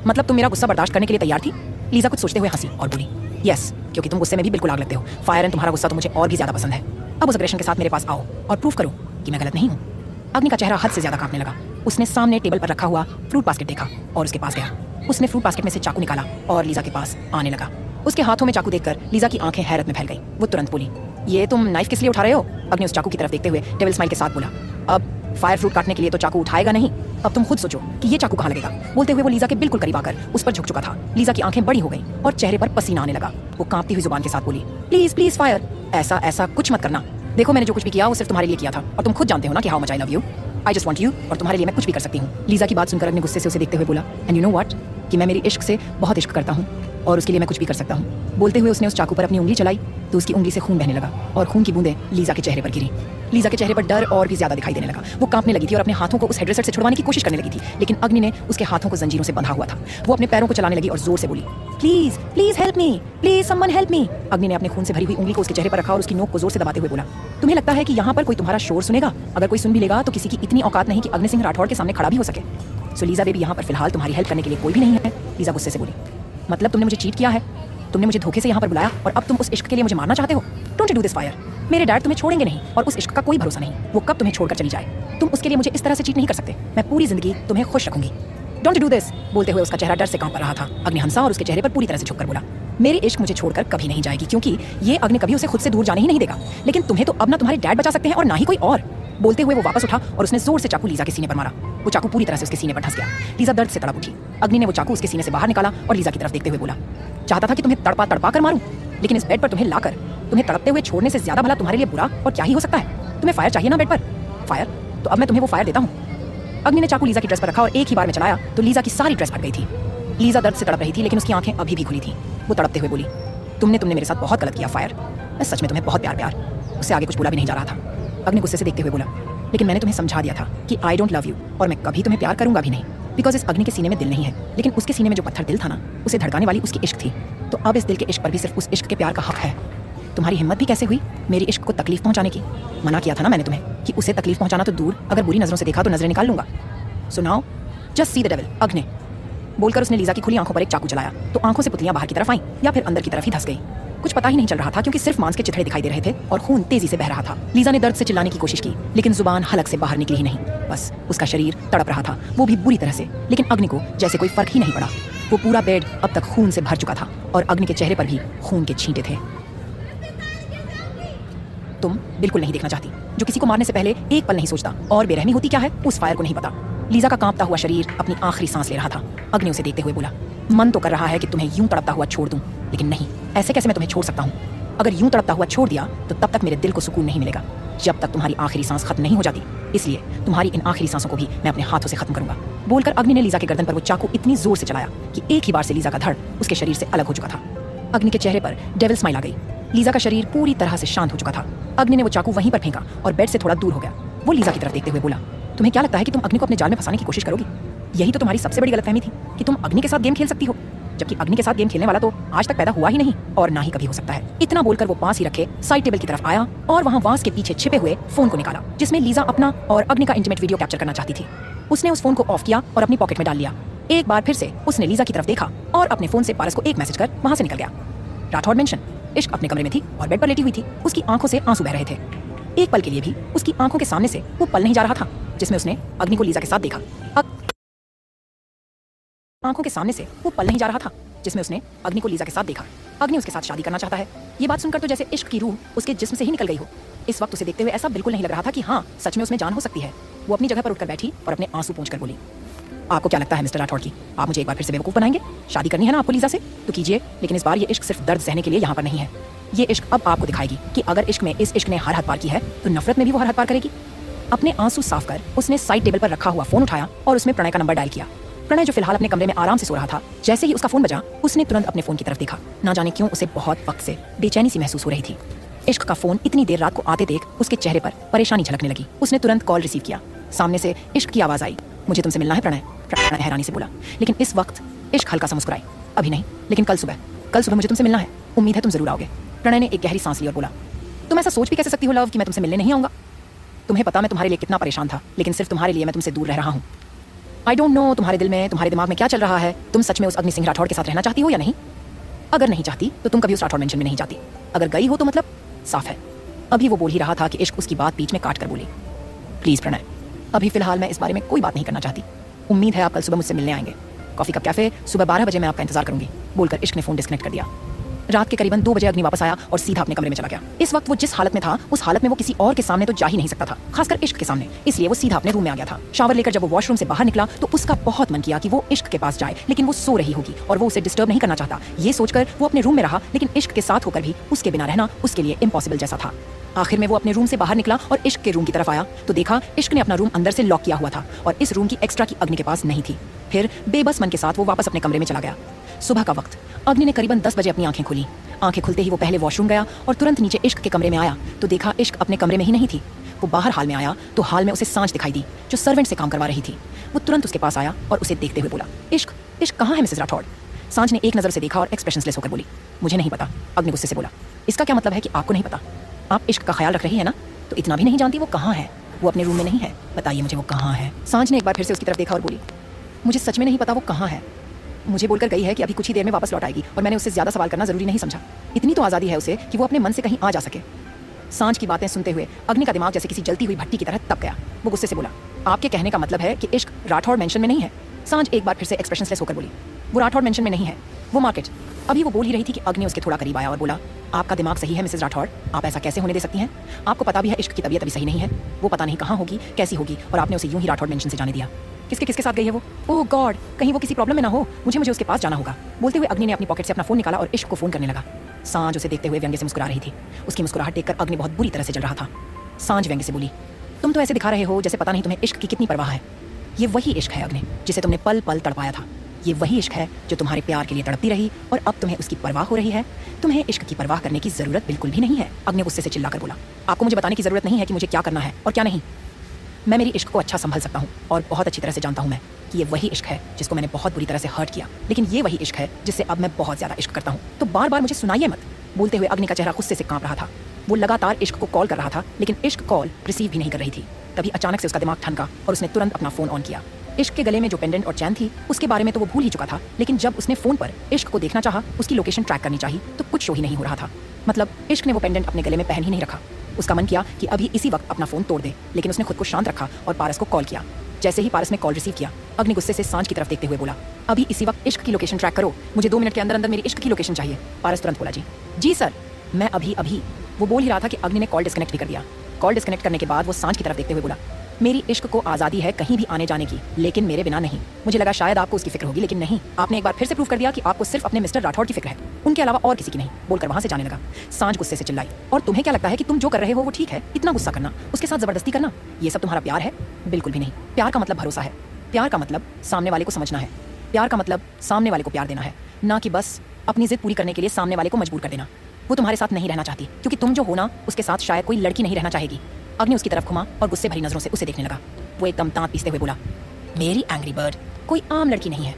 मतलब तुम मेरा गुस्सा बर्दाश्त करने के लिए तैयार थी? लीजा कुछ सोचते हुए हंसी और बोली, यस, क्योंकि तुम गुस्से में भी बिल्कुल आग लगते हो। फायर एंड तुम्हारा गुस्सा तो मुझे और भी ज्यादा पसंद है। अब उस अग्रेशन के साथ मेरे पास आओ और प्रूफ करो कि मैं गलत नहीं हूँ। अग्नि का चेहरा हद से ज्यादा कांपने लगा। उसने सामने टेबल पर रखा हुआ फ्रूट बास्केट देखा और उसके पास गया। उसने फ्रूट बास्केट में से चाकू निकाला और लीजा के पास आने लगा। उसके हाथों में चाकू देखकर लीजा की आंखें हैरत में फैल गई। वो तुरंत बोली, ये तुम नाइफ किस लिए उठा रहे हो? अग्नि उस चाकू की तरफ देखते हुए डेविल स्माइल के साथ बोला, अब फायर फ्रूट काटने के लिए तो चाकू उठाएगा नहीं, अब तुम खुद सोचो कि ये चाकू कहाँ लगेगा। बोलते हुए वो लीजा के बिल्कुल करीब आकर उस पर झुक चुका था। लीजा की आंखें बड़ी हो गई और चेहरे पर पसीना आने लगा। वो कांपती हुई जुबान के साथ बोली, प्लीज प्लीज फायर, ऐसा ऐसा कुछ मत करना। देखो मैंने जो कुछ भी किया वो सिर्फ तुम्हारे लिए किया था और तुम खुद जानते हो ना कि how much I love you. I just want you, और तुम्हारे लिए मैं कुछ भी कर सकती हूँ। लीजा की बात सुनकर अग्नि गुस्से से उसे देखते हुए बोला, एंड यू नो व्हाट, कि मैं मेरी इश्क से बहुत इश्क करता हूँ और उसके लिए मैं कुछ भी कर सकता हूँ। बोलते हुए उसने उस चाकू पर अपनी उंगली चलाई तो उसकी उंगली से खून बहने लगा और खून की बूंदें लीजा के चेहरे पर गिरी। लीजा के चेहरे पर डर और भी ज्यादा दिखाई देने लगा। वो कांपने लगी थी और अपने हाथों को उस हेडड्रेसर से छुड़वाने की कोशिश करने लगी थी, लेकिन अग्नि ने उसके हाथों को जंजीरों से बंधा हुआ था। वो अपने पैरों को चलाने लगी और जोर से बोली, please please help me, please someone help me. अग्नि ने अपने खून से भरी हुई उंगली को उसके चेहरे पर रखा और उसकी नोक को जोर से दबाते हुए बोला, तुम्हें लगता है कि यहाँ पर कोई तुम्हारा शोर सुनेगा? अगर कोई सुन भी लेगा तो किसी की इतनी औकात नहीं कि अग्नि सिंह राठौड़ के सामने खड़ा भी हो सके। सो लीजा बेबी, यहाँ पर फिलहाल तुम्हारी हेल्प करने के लिए कोई भी नहीं है। लीजा गुस्से से बोली, मतलब तुमने मुझे चीट किया है? तुमने मुझे धोखे से यहाँ पर बुलाया और अब तुम उस इश्क के लिए मुझे मारना चाहते हो? Don't you do this fire. मेरे डैड तुम्हें छोड़ेंगे नहीं और उस इश्क का कोई भरोसा नहीं, वो कब तुम्हें छोड़कर चली जाए। तुम उसके लिए मुझे इस तरह से चीट नहीं कर सकते। मैं पूरी जिंदगी तुम्हें खुश रखूंगी। Don't do this. बोलते हुए उसका चेहरा डर से कांप रहा था। अग्नि हंसा और उसके चेहरे पर पूरी तरह से झुककर बोला, मेरी इश्क मुझे छोड़कर कभी नहीं जाएगी, क्योंकि ये अग्नि कभी उसे खुद से दूर जाने ही नहीं देगा। लेकिन तुम्हें तो अब ना तुम्हारे डैड बचा सकते हैं और ना ही कोई और। बोलते हुए वो वापस उठा और उसने जोर से चाकू लीजा के सीने पर मारा। वो चाकू पूरी तरह से उसके सीने पर धंस गया। लीजा दर्द से तड़प उठी। अग्नि ने वो चाकू उसके सीने से बाहर निकाला और लीजा की तरफ देखते हुए बोला, चाहता था कि तुम्हें तड़पा तड़पा कर मारूं, लेकिन इस बेड पर तुम्हें लाकर तुम्हें तड़पते हुए छोड़ने से ज्यादा भला तुम्हारे लिए बुरा और क्या ही हो सकता है। तुम्हें फायर चाहिए ना बेड पर? फायर, तो अब मैं तुम्हें वो फायर देता हूँ। अग्नि ने चाकू लीजा की ड्रेस पर रखा और एक ही बार में चलाया तो लीजा की सारी ड्रेस फट गई थी। लीजा दर्द से तड़प रही थी, लेकिन उसकी आंखें अभी भी खुली थी। वो तड़पते हुए बोली, तुमने मेरे साथ बहुत गलत किया फायर। मैं सच में तुम्हें बहुत प्यार। उससे आगे कुछ बोला भी नहीं जा रहा था। अग्नि गुस्से से देखते हुए बोला, लेकिन मैंने तुम्हें समझा दिया था कि आई डोंट लव यू और मैं कभी तुम्हें प्यार करूंगा भी नहीं, बिकॉज इस अग्नि के सीने में दिल नहीं है, लेकिन उसके सीने में जो पत्थर दिल था ना, उसे धड़काने वाली उसकी इश्क थी। तो अब इस दिल के इश्क पर भी सिर्फ उस इश्क के प्यार का हक है। तुम्हारी हिम्मत भी कैसे हुई मेरी इश्क को तकलीफ पहुंचाने की? मना किया था ना मैंने तुम्हें कि उसे तकलीफ पहुंचाना तो दूर, अगर बुरी नजरों से देखा तो नजरें निकाल लूंगा। So now just see the devil. अग्नि बोलकर उसने लीजा की खुली आंखों पर एक चाकू चलाया तो आंखों से पुतलियां बाहर की तरफ आईं या फिर अंदर की तरफ ही धंस गई। कुछ पता ही नहीं चल रहा था, क्योंकि सिर्फ मांस के चिथड़े दिखाई दे रहे थे और खून तेजी से बह रहा था। लीजा ने दर्द से चिल्लाने की कोशिश की, लेकिन जुबान हलक से बाहर निकली ही नहीं। बस उसका शरीर तड़प रहा था, वो भी बुरी तरह से। लेकिन अग्नि को जैसे कोई फर्क ही नहीं पड़ा। वो पूरा बेड अब तक खून से भर चुका था और अग्नि के चेहरे पर भी खून के छींटे थे। तुम बिल्कुल नहीं देखना चाहती, जो किसी को मारने से पहले एक पल नहीं सोचता और बेरहमी होती क्या है उस फायर को नहीं पता। लीजा का कांपता हुआ शरीर अपनी आखिरी सांस ले रहा था। अग्नि उसे देखते हुए बोला, मन तो कर रहा है कि तुम्हें यूं तड़पता हुआ छोड़ दूं, लेकिन नहीं, ऐसे कैसे मैं तुम्हें छोड़ सकता हूँ? अगर यूं तड़पता हुआ छोड़ दिया तो तब तक मेरे दिल को सुकून नहीं मिलेगा, जब तक तुम्हारी आखिरी सांस खत्म नहीं हो जाती। इसलिए तुम्हारी इन आखिरी सांसों को भी मैं अपने हाथों से खत्म करूंगा। बोलकर अग्नि ने लीजा के गर्दन पर वो चाकू इतनी जोर से चलाया कि एक ही बार से लीजा का धड़ उसके शरीर से अलग हो चुका था। अग्नि के चेहरे पर डेविल स्माइल आ गई। लीजा का शरीर पूरी तरह से शांत हो चुका था। अग्नि ने वो चाकू वहीं पर फेंका और बेड से थोड़ा दूर हो गया। वो लीजा की तरफ देखते हुए बोला, तुम्हें क्या लगता है कि तुम अग्नि को अपने जाल में फंसाने की कोशिश करोगी? यही तो तुम्हारी सबसे बड़ी गलतफहमी थी कि तुम अग्नि के साथ गेम खेल सकती हो। जबकि अग्नि के साथ गेम खेलने वाला तो आज तक पैदा हुआ ही नहीं और ना ही कभी हो सकता है। इतना बोलकर वो पास ही रखे साइड टेबल की तरफ आया और वहाँ वास के पीछे छिपे हुए फोन को निकाला, जिसमें लीजा अपना और अग्नि का इंटीमेट वीडियो कैप्चर करना चाहती थी। उसने उस फोन को ऑफ किया और अपनी पॉकेट में डाल लिया। एक बार फिर से उसने लीजा की तरफ देखा और अपने फोन से पारस को एक मैसेज कर वहां से निकल गया। राठौड़ मेंशन। इश्क अपने कमरे में थी और बेड पर लेटी हुई थी। उसकी आंखों से आंसू बह रहे थे। एक पल के लिए भी उसकी आंखों के सामने से वो पल नहीं जा रहा था जिसमें उसने अग्नि को लीजा के साथ देखा। आंखों के सामने से वो पल नहीं जा रहा था जिसमें उसने अग्नि को लीजा के साथ देखा। अग्नि उसके साथ शादी करना चाहता है। ये बात सुनकर तो जैसे इश्क की रूह उसके जिस्म से ही निकल गई हो। इस वक्त उसे देखते हुए ऐसा बिल्कुल नहीं लग रहा था कि हाँ, सच में उसमें जान हो सकती है। वो अपनी जगह पर उठकर बैठी और अपने आंसू पोंछकर बोली, आपको क्या लगता है मिस्टर राठौड़ की, आप मुझे एक बार फिर से बेवकूफ बनाएंगे? शादी करनी है ना आपको लीजा से, तो कीजिए, लेकिन इस बार ये इश्क सिर्फ दर्द सहने के लिए यहाँ पर नहीं है। ये इश्क अब आपको दिखाएगी कि अगर इश्क में इस इश्क ने हर हद पार की है तो नफरत में भी वो हर हद पार करेगी। अपने आंसू साफ कर उसने साइड टेबल पर रखा हुआ फोन उठाया और उसमें प्रणय का नंबर डायल किया। प्रणय जो फिलहाल अपने कमरे में आराम से सो रहा था, जैसे ही उसका फोन बजा उसने तुरंत अपने फोन की तरफ देखा। ना जाने क्यों उसे बहुत वक्त से बेचैनी सी महसूस हो रही थी। इश्क का फोन इतनी देर रात को आते देख उसके चेहरे पर परेशानी झलकने लगी। उसने तुरंत कॉल रिसीव किया। सामने से इश्क की आवाज आई, मुझे तुमसे मिलना है प्रणय। प्रणय हैरानी से बोला, लेकिन इस वक्त इश्क हल्का सा मुस्कुराई, अभी नहीं, लेकिन कल सुबह मुझे तुमसे मिलना है, उम्मीद है तुम जरूर आओगे। प्रणय ने एक गहरी सांस ली और बोला, तुम ऐसा सोच भी कैसे सकती हो लव कि मैं तुमसे मिलने नहीं आऊंगा? तुम्हें पता मैं तुम्हारे लिए कितना परेशान था, लेकिन सिर्फ तुम्हारे लिए मैं तुमसे दूर रह रहा हूँ। आई डोंट नो तुम्हारे दिल में, तुम्हारे दिमाग में क्या चल रहा है। तुम सच में उस अग्नि सिंह राठौड़ के साथ रहना चाहती हो या नहीं? अगर नहीं चाहती तो तुम कभी उस राठौड़ मेंशन में नहीं जाती। अगर गई हो तो मतलब साफ है। अभी वो बोल ही रहा था कि इश्क उसकी बात बीच में काट कर बोली, प्लीज प्रणय, अभी फिलहाल मैं इस बारे में कोई बात नहीं करना चाहती। उम्मीद है आप कल सुबह मुझसे मिलने आएंगे। कॉफी कप कैफे, सुबह 12 बजे मैं आपका इंतजार करूंगी। बोलकर इश्क ने फोन डिस्कनेक्ट कर दिया। रात के करीबन 2 बजे अग्नि वापस आया और सीधा अपने कमरे में चला गया। इस वक्त वो जिस हालत में था, उस हालत में वो किसी और के सामने तो जा ही नहीं सकता था, खासकर इश्क के सामने। इसलिए वो सीधा अपने रूम में आ गया था। शावर लेकर जब वो वॉशरूम से बाहर निकला तो उसका बहुत मन किया कि वो इश्क के पास जाए, लेकिन वो सो रही होगी और वो उसे डिस्टर्ब नहीं करना चाहता। ये सोचकर वो अपने रूम में रहा, लेकिन इश्क के साथ होकर भी उसके बिना रहना उसके लिए इम्पॉसिबल जैसा था। आखिर में वो अपने रूम से बाहर निकला और इश्क के रूम की तरफ आया तो देखा इश्क ने अपना रूम अंदर से लॉक किया हुआ था और इस रूम की एक्स्ट्रा की अग्नि के पास नहीं थी। फिर बेबस मन के साथ वो वापस अपने कमरे में चला गया। सुबह का वक्त, अग्नि ने करीबन 10 बजे अपनी आंखें खोली। आंखें खुलते ही वो पहले वॉशरूम गया और तुरंत नीचे इश्क के कमरे में आया तो देखा इश्क अपने कमरे में ही नहीं थी। वो बाहर हाल में आया तो हाल में उसे सांझ दिखाई दी जो सर्वेंट से काम करवा रही थी। वो तुरंत उसके पास आया और उसे देखते हुए बोला, इश्क इश्क कहाँ है मिसेस राठौड़? सांझ ने एक नजर से देखा और एक्सप्रेशनलेस होकर बोली, मुझे नहीं पता। अग्नि गुस्से से बोला, इसका क्या मतलब है कि आपको नहीं पता? आप इश्क का ख्याल रख रही है ना, तो इतना भी नहीं जानती वो कहाँ है? वो अपने रूम में नहीं है, बताइए मुझे वो कहाँ है? सांझ ने एक बार फिर से उसकी तरफ देखा और बोली, मुझे सच में नहीं पता वो कहाँ है। मुझे बोलकर गई है कि अभी कुछ ही देर में वापस लौट आएगी और मैंने उससे ज्यादा सवाल करना जरूरी नहीं समझा। इतनी तो आज़ादी है उसे कि वो अपने मन से कहीं आ जा सके। सांझ की बातें सुनते हुए अग्नि का दिमाग जैसे किसी जलती हुई भट्टी की तरह तप गया। वो गुस्से से बोला, आपके कहने का मतलब है कि इश्क राठौड़ मेंशन में नहीं है? सांझ एक बार फिर से एक्सप्रेशनलेस होकर बोली, वो राठौड़ मेंशन में नहीं है, वो मार्केट। अभी वो बोल ही रही थी कि अग्नि उसके थोड़ा करीब आया और बोला, आपका दिमाग सही है मिसेस राठौड़, आप ऐसा कैसे होने दे सकती हैं? आपको पता भी है इश्क की तबीयत अभी सही नहीं है। वो पता नहीं कहाँ होगी, कैसी होगी, और आपने उसे यूं ही राठौड़ मेंशन से जाने दिया। किसके साथ गई है वो? ओह गॉड, कहीं वो किसी प्रॉब्लम में ना हो। मुझे उसके पास जाना होगा। बोलते हुए अग्नि ने अपनी पॉकेट से अपना फोन निकाला और इश्क को फोन करने लगा। सांझ उसे देखते हुए व्यंग्य से मुस्कुरा रही थी। उसकी मुस्कुराहट देखकर अग्नि बहुत बुरी तरह से जल रहा था। सांझ व्यंग्य से बोली, तुम तो ऐसे दिखा रहे हो जैसे पता नहीं तुम्हें इश्क की कितनी परवाह है। ये वही इश्क है अग्नि जिसे तुमने पल पल तड़पाया था। ये वही इश्क है जो तुम्हारे प्यार के लिए तड़पती रही और अब तुम्हें उसकी परवाह हो रही है। तुम्हें इश्क की परवाह करने की जरूरत बिल्कुल भी नहीं है। अग्नि गुस्से से चिल्लाकर बोला, आपको मुझे बताने की जरूरत नहीं है कि मुझे क्या करना है और क्या नहीं। मैं मेरी इश्क को अच्छा संभल सकता हूँ और बहुत अच्छी तरह से जानता हूँ मैं कि ये वही इश्क है जिसको मैंने बहुत बुरी तरह से हर्ट किया, लेकिन ये वही इश्क है जिससे अब मैं बहुत ज्यादा इश्क करता हूँ। तो बार बार मुझे सुनाइए मत। बोलते हुए अग्नि का चेहरा गुस्से से कांप रहा था। वो लगातार इश्क को कॉल कर रहा था, लेकिन इश्क कॉल रिसीव भी नहीं कर रही थी। तभी अचानक से उसका दिमाग ठनका और उसने तुरंत अपना फोन ऑन किया। इश्क के गले में जो पेंडेंट और चैन थी उसके बारे में तो वो भूल ही चुका था, लेकिन जब उसने फोन पर इश्क को देखना चाहा, उसकी लोकेशन ट्रैक करनी चाहिए, तो कुछ शो ही नहीं हो रहा था। मतलब इश्क ने वो पेंडेंट अपने गले में पहन ही नहीं रखा। उसका मन किया कि अभी इसी वक्त अपना फोन तोड़ दे, लेकिन उसने खुद को शांत रखा और पारस को कॉल किया। जैसे ही पारस ने कॉल रिसीव किया, अग्नि गुस्से से सांझ की तरफ देखते हुए बोला, अभी इसी वक्त इश्क की लोकेशन ट्रैक करो, मुझे 2 मिनट के अंदर अंदर मेरी इश्क की लोकेशन चाहिए। पारस तुरंत बोला, जी सर, मैं अभी। वो बोल ही रहा था कि अग्नि ने कॉल डिस्कनेक्ट भी कर दिया। कॉल डिस्कनेक्ट करने के बाद वो सांझ की तरफ देखते हुए बोला, मेरी इश्क को आज़ादी है कहीं भी आने जाने की, लेकिन मेरे बिना नहीं। मुझे लगा शायद आपको उसकी फिक्र होगी, लेकिन नहीं। आपने एक बार फिर से प्रूव कर दिया कि आपको सिर्फ अपने मिस्टर राठौड़ की फिक्र है, उनके अलावा और किसी की नहीं। बोलकर वहां से जाने लगा। सांझ गुस्से से चिल्लाई, और तुम्हें क्या लगता है कि तुम जो कर रहे हो वो ठीक है? इतना गुस्सा करना, उसके साथ जबरदस्ती करना, ये सब तुम्हारा प्यार है? बिल्कुल भी नहीं। प्यार का मतलब भरोसा है। प्यार का मतलब सामने वाले को समझना है। प्यार का मतलब सामने वाले को प्यार देना है, ना कि बस अपनी जिद पूरी करने के लिए सामने वाले को मजबूर कर देना। वो तुम्हारे साथ नहीं रहना चाहती, क्योंकि तुम जो हो ना, उसके साथ शायद कोई लड़की नहीं रहना चाहेगी। अग्नि उसकी तरफ घुमा और गुस्से भरी नजरों से उसे देखने लगा। वो एकदम दांत पीसते हुए बोला, मेरी एंग्री बर्ड कोई आम लड़की नहीं है।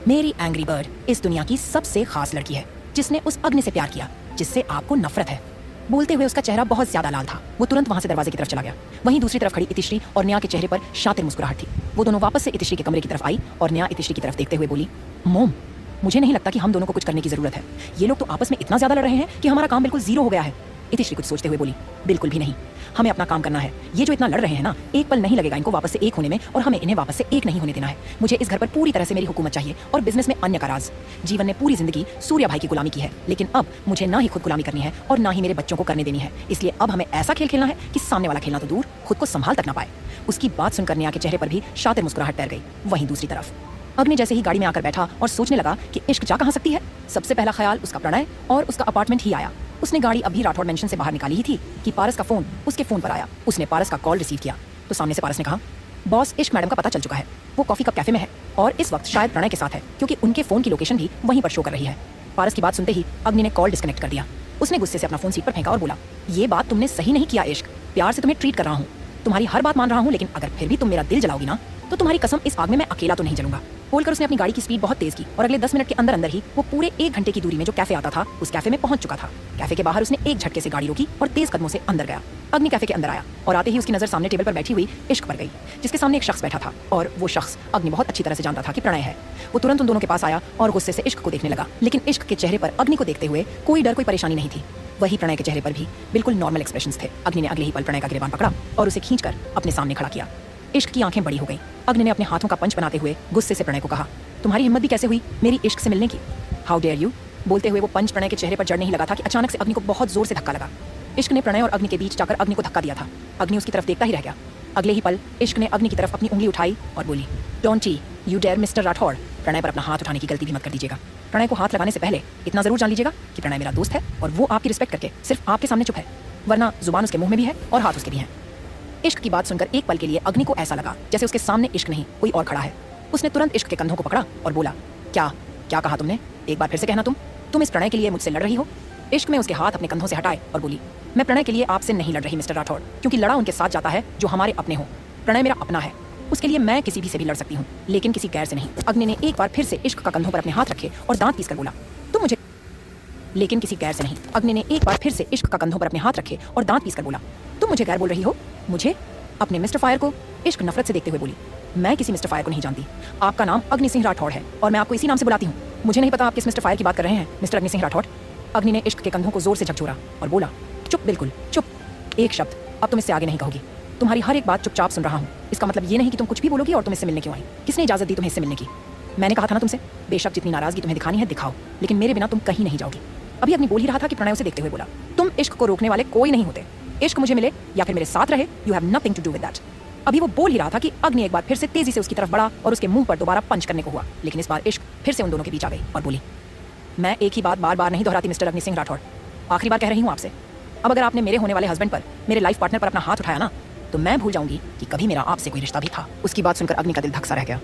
मेरी एंग्री बर्ड इस दुनिया की सबसे खास लड़की है जिसने उस अग्नि से प्यार किया जिससे आपको नफरत है। बोलते हुए उसका चेहरा बहुत ज्यादा लाल था। वो तुरंत वहां से दरवाजे की तरफ चला गया। वहीं दूसरी तरफ खड़ी इतिश्री और नेहा के चेहरे पर शातिर मुस्कुराहट थी। वो दोनों वापस से इतिश्री के कमरे की तरफ आई और नेहा इतिश्री की तरफ देखते हुए बोली, मोम, मुझे नहीं लगता कि हम दोनों को कुछ करने की जरूरत है। ये लोग तो आपस में इतना ज्यादा लड़ रहे हैं कि हमारा काम बिल्कुल जीरो हो गया है। इतिश्री कुछ सोचते हुए बोली, बिल्कुल भी नहीं, हमें अपना काम करना है। ये जो इतना लड़ रहे हैं ना, एक पल नहीं लगेगा इनको वापस से एक होने में, और हमें इन्हें वापस से एक नहीं होने देना है। मुझे इस घर पर पूरी तरह से मेरी हुकूमत चाहिए और बिजनेस में अन्य का राज। जीवन ने पूरी जिंदगी सूर्या भाई की गुलामी की है, लेकिन अब मुझे ना ही खुद गुलामी करनी है और ना ही मेरे बच्चों को करने देनी है। इसलिए अब हमें ऐसा खेल खेलना है कि सामने वाला खेलना तो दूर, खुद को संभाल तक ना पाए। उसकी बात सुनकर नेहा के चेहरे पर भी शातिर मुस्कुराहट तैर गई। वहीं दूसरी तरफ अग्नि जैसे ही गाड़ी में आकर बैठा और सोचने लगा कि इश्क जा कहां सकती है, सबसे पहला ख्याल उसका प्रणय और उसका अपार्टमेंट ही आया। उसने गाड़ी अभी राठौड़ मेंशन से बाहर निकाली ही थी कि पारस का फोन उसके फोन पर आया। उसने पारस का कॉल रिसीव किया तो सामने से पारस ने कहा, बॉस, इश्क मैडम का पता चल चुका है। वो कॉफी कप कैफे में है और इस वक्त शायद प्रणय के साथ है, क्योंकि उनके फोन की लोकेशन भी वहीं पर शो कर रही है। पारस की बात सुनते ही अग्नि ने कॉल डिस्कनेक्ट कर दिया। उसने गुस्से से अपना फोन सीट पर फेंका और बोला, ये बात तुमने सही नहीं किया इश्क, प्यार से तुम्हें ट्रीट कर रहा हूँ, तुम्हारी हर बात मान रहा हूँ, लेकिन अगर फिर भी तुम मेरा दिल जलाओगी ना तो तुम्हारी कसम इस आग में मैं अकेला तो नहीं जलूंगा। बोलकर उसने अपनी गाड़ी की स्पीड बहुत तेज की और अगले 10 मिनट के अंदर अंदर ही वो पूरे 1 घंटे की दूरी में जो कैफे आता था उस कैफे में पहुंच चुका था। कैफे के बाहर उसने एक झटके से गाड़ी रोकी और तेज कदमों से अंदर गया। अग्नि कैफे के अंदर आया और आते ही उसकी नजर सामने टेबल पर बैठी हुई इश्क पर गई, जिसके सामने एक शख्स बैठा था और वो शख्स अग्नि बहुत अच्छी तरह से जानता था कि प्रणय है। वो तुरंत उन दोनों के पास आया और गुस्से से इश्क को देखने लगा, लेकिन इश्क के चेहरे पर अग्नि को देखते हुए कोई डर, कोई परेशानी नहीं थी। वही प्रणय के चेहरे पर भी बिल्कुल नॉर्मल एक्सप्रेशंस थे। अग्नि ने अगले ही पल प्रणय का गिरबान पकड़ा और उसे खींचकर अपने सामने खड़ा किया। इश्क की आंखें बड़ी हो गईं। अग्नि ने अपने हाथों का पंच बनाते हुए गुस्से से प्रणय को कहा, तुम्हारी हिम्मत भी कैसे हुई मेरी इश्क से मिलने की? How dare you? बोलते हुए वो पंच प्रणय के चेहरे पर जड़ने ही लगा था कि अचानक से अग्नि को बहुत जोर से धक्का लगा। इश्क ने प्रणय और अग्नि के बीच जाकर अग्नि को धक्का दिया था। अग्नि उसकी तरफ देखता ही रह गया। अगले ही पल इश्क ने अग्नि की तरफ अपनी उंगली उठाई और बोली, don't you dare mister Rathore, Pranay पर अपना हाथ उठाने की गलती भी मत कर दीजिएगा। प्रणय को हाथ लगाने से पहले इतना जरूर जान लीजिएगा कि प्रणय मेरा दोस्त है और वो आपकी रिस्पेक्ट करके सिर्फ आपके सामने चुप है, वरना जुबान उसके मुंह में भी है और हाथ उसके भी हैं। इश्क की बात सुनकर एक पल के लिए अग्नि को ऐसा लगा जैसे उसके सामने इश्क नहीं कोई और खड़ा है। उसने तुरंत इश्क के कंधों को पकड़ा और बोला, क्या क्या कहा तुमने? एक बार फिर से कहना। तुम इस प्रणय के लिए मुझसे लड़ रही हो? इश्क में उसके हाथ अपने कंधों से हटाए और बोली, मैं प्रणय के लिए आपसे नहीं लड़ रही मिस्टर राठौड़, क्योंकि लड़ा उनके साथ जाता है जो हमारे अपने हो। प्रणय मेरा अपना है, उसके लिए मैं किसी भी से भी लड़ सकती हूँ, लेकिन किसी गैर से नहीं। अग्नि ने एक बार फिर से इश्क का कंधों पर अपने हाथ रखे और दांत पीसकर बोला, तुम मुझे लेकिन किसी गैर से नहीं। अग्नि ने एक बार फिर से इश्क का कंधों पर अपने हाथ रखे और दांत पीसकर बोला, तुम मुझे गैर बोल रही हो? मुझे? अपने मिस्टर फायर को? इश्क नफरत से देखते हुए बोली, मैं किसी मिस्टर फायर को नहीं जानती। आपका नाम अग्नि सिंह राठौड़ है और मैं आपको इसी नाम से बुलाती हूँ। मुझे नहीं पता आप किस मिस्टर फायर की बात कर रहे हैं, मिस्टर अग्नि सिंह राठौड़। अग्नि ने इश्क के कंधों को जोर से झकझोरा और बोला, चुप, बिल्कुल चुप, एक शब्द अब तुम इससे आगे नहीं कहोगी। तुम्हारी हर एक बात चुपचाप सुन रहा हूँ। इसका मतलब ये नहीं कि तुम कुछ भी बोलोगी और तुम इससे मिलने क्यों आई। किसने इजाजत दी तुम्हें इससे मिलने की? मैंने कहा था ना तुमसे, बेशक जितनी नाराजगी तुम्हें दिखानी है दिखाओ, लेकिन मेरे बिना तुम कहीं नहीं जाओगी। अभी अग्नि बोल ही रहा था कि प्रणय उसे देखते हुए बोला, तुम इश्क को रोकने वाले कोई नहीं होते। इश्क मुझे मिले या फिर मेरे साथ रहे, you have nothing to do with that. अभी वो बोल ही रहा था कि अग्नि एक बार फिर से तेजी से उसकी तरफ बढ़ा और उसके मुंह पर दोबारा पंच करने को हुआ, लेकिन इस बार इश्क फिर से उन दोनों के बीच आ गई और बोली, मैं एक ही बात बार बार नहीं दोहराती मिस्टर अग्नि सिंह राठौड़, आखिरी बार कह रही हूँ आपसे। अब अगर आपने मेरे होने वाले हस्बैंड पर, मेरे लाइफ पार्टनर पर अपना हाथ उठाया ना, तो मैं भूल जाऊंगी कि कभी मेरा आपसे कोई रिश्ता भी था। उसकी बात सुनकर अग्नि का दिल धक सा रह गया।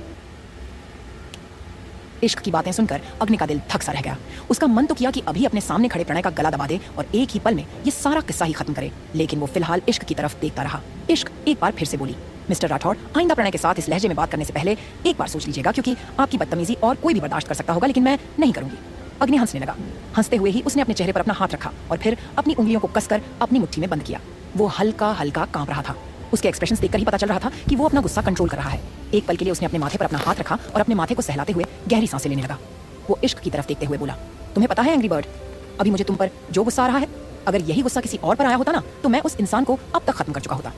इश्क की बातें सुनकर अग्नि का दिल धक सा रह गया। उसका मन तो किया कि अभी अपने सामने खड़े प्रणय का गला दबा दे और एक ही पल में ये सारा किस्सा ही खत्म करे, लेकिन वो फिलहाल इश्क की तरफ देखता रहा। इश्क एक बार फिर से बोली, मिस्टर राठौड़, आइंदा प्रणय के साथ इस लहजे में बात करने से पहले एक बार सोच लीजिएगा, क्योंकि आपकी बदतमीजी और कोई भी बर्दाश्त कर सकता होगा, लेकिन मैं नहीं करूंगी। अग्नि हंसने लगा। हंसते हुए ही उसने अपने चेहरे पर अपना हाथ रखा और फिर अपनी उंगलियों को कसकर अपनी मुट्ठी में बंद किया। वो हल्का हल्का कांप रहा था। उसके एक्सप्रेशंस देखकर ही पता चल रहा था कि वो अपना गुस्सा कंट्रोल कर रहा है। एक पल के लिए उसने अपने माथे पर अपना हाथ रखा और अपने माथे को सहलाते हुए गहरी सांसें लेने लगा। वो इश्क की तरफ देखते हुए बोला, तुम्हें पता है एंग्री बर्ड, अभी मुझे तुम पर जो गुस्सा आ रहा है, अगर यही गुस्सा किसी और पर आया होता ना, तो मैं उस इंसान को अब तक खत्म कर चुका होता।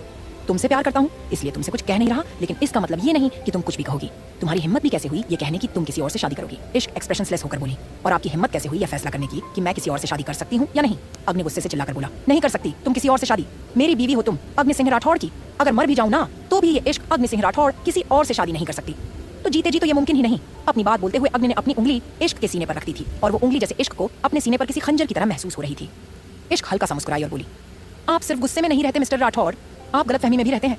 तुमसे प्यार करता हूँ इसलिए तुमसे कुछ कह नहीं रहा, लेकिन इसका मतलब ये नहीं कि तुम कुछ भी कहोगी। तुम्हारी हिम्मत भी कैसे हुई ये कहने की तुम किसी और से शादी करोगी? इश्क एक्सप्रेशनलेस होकर बोली। और आपकी हिम्मत कैसे हुई यह फैसला करने की कि मैं किसी और से शादी कर सकती हूँ या नहीं? अग्नि गुस्से से चिल्लाकर बोला, नहीं कर सकती तुम किसी और से शादी। मेरी बीवी हो तुम, अग्नि सिंह राठौड़ की। अगर मर भी जाऊँ ना, तो भी ये इश्क अग्नि सिंह राठौड़ किसी और से शादी नहीं कर सकती। तो जीते जी तो ये मुमकिन ही नहीं। अपनी बात बोलते हुए अग्नि ने अपनी उंगली इश्क के सीने पर रखती थी और वो उंगली जैसे इश्क को अपने सीने पर किसी खंजर की तरह महसूस हो रही थी। इश्क हल्का सा मुस्कुराई और बोली, आप सिर्फ गुस्से में नहीं रहते मिस्टर राठौड़, आप गलतफहमी में भी रहते हैं।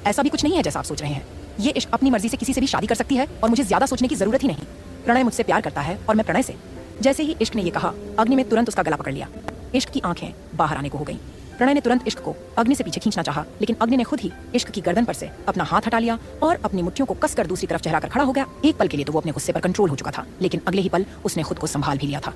ऐसा भी कुछ नहीं है जैसा आप सोच रहे हैं। ये इश्क अपनी मर्जी से किसी से भी शादी कर सकती है और मुझे ज्यादा सोचने की जरूरत ही नहीं। प्रणय मुझसे प्यार करता है और मैं प्रणय से। जैसे ही इश्क ने ये कहा, अग्नि में तुरंत उसका गला पकड़ लिया। इश्क की आंखें बाहर आने को हो गईं। प्रणय ने तुरंत इश्क को अग्नि से पीछे खींचना चाहा, लेकिन अग्नि ने खुद ही इश्क की गर्दन पर से अपना हाथ हटा लिया और अपनी मुट्ठियों को कसकर दूसरी तरफ चढ़ाकर खड़ा हो गया। एक पल के लिए तो वो अपने गुस्से पर कंट्रोल हो चुका था, लेकिन अगले ही पल उसने खुद को संभाल भी लिया था।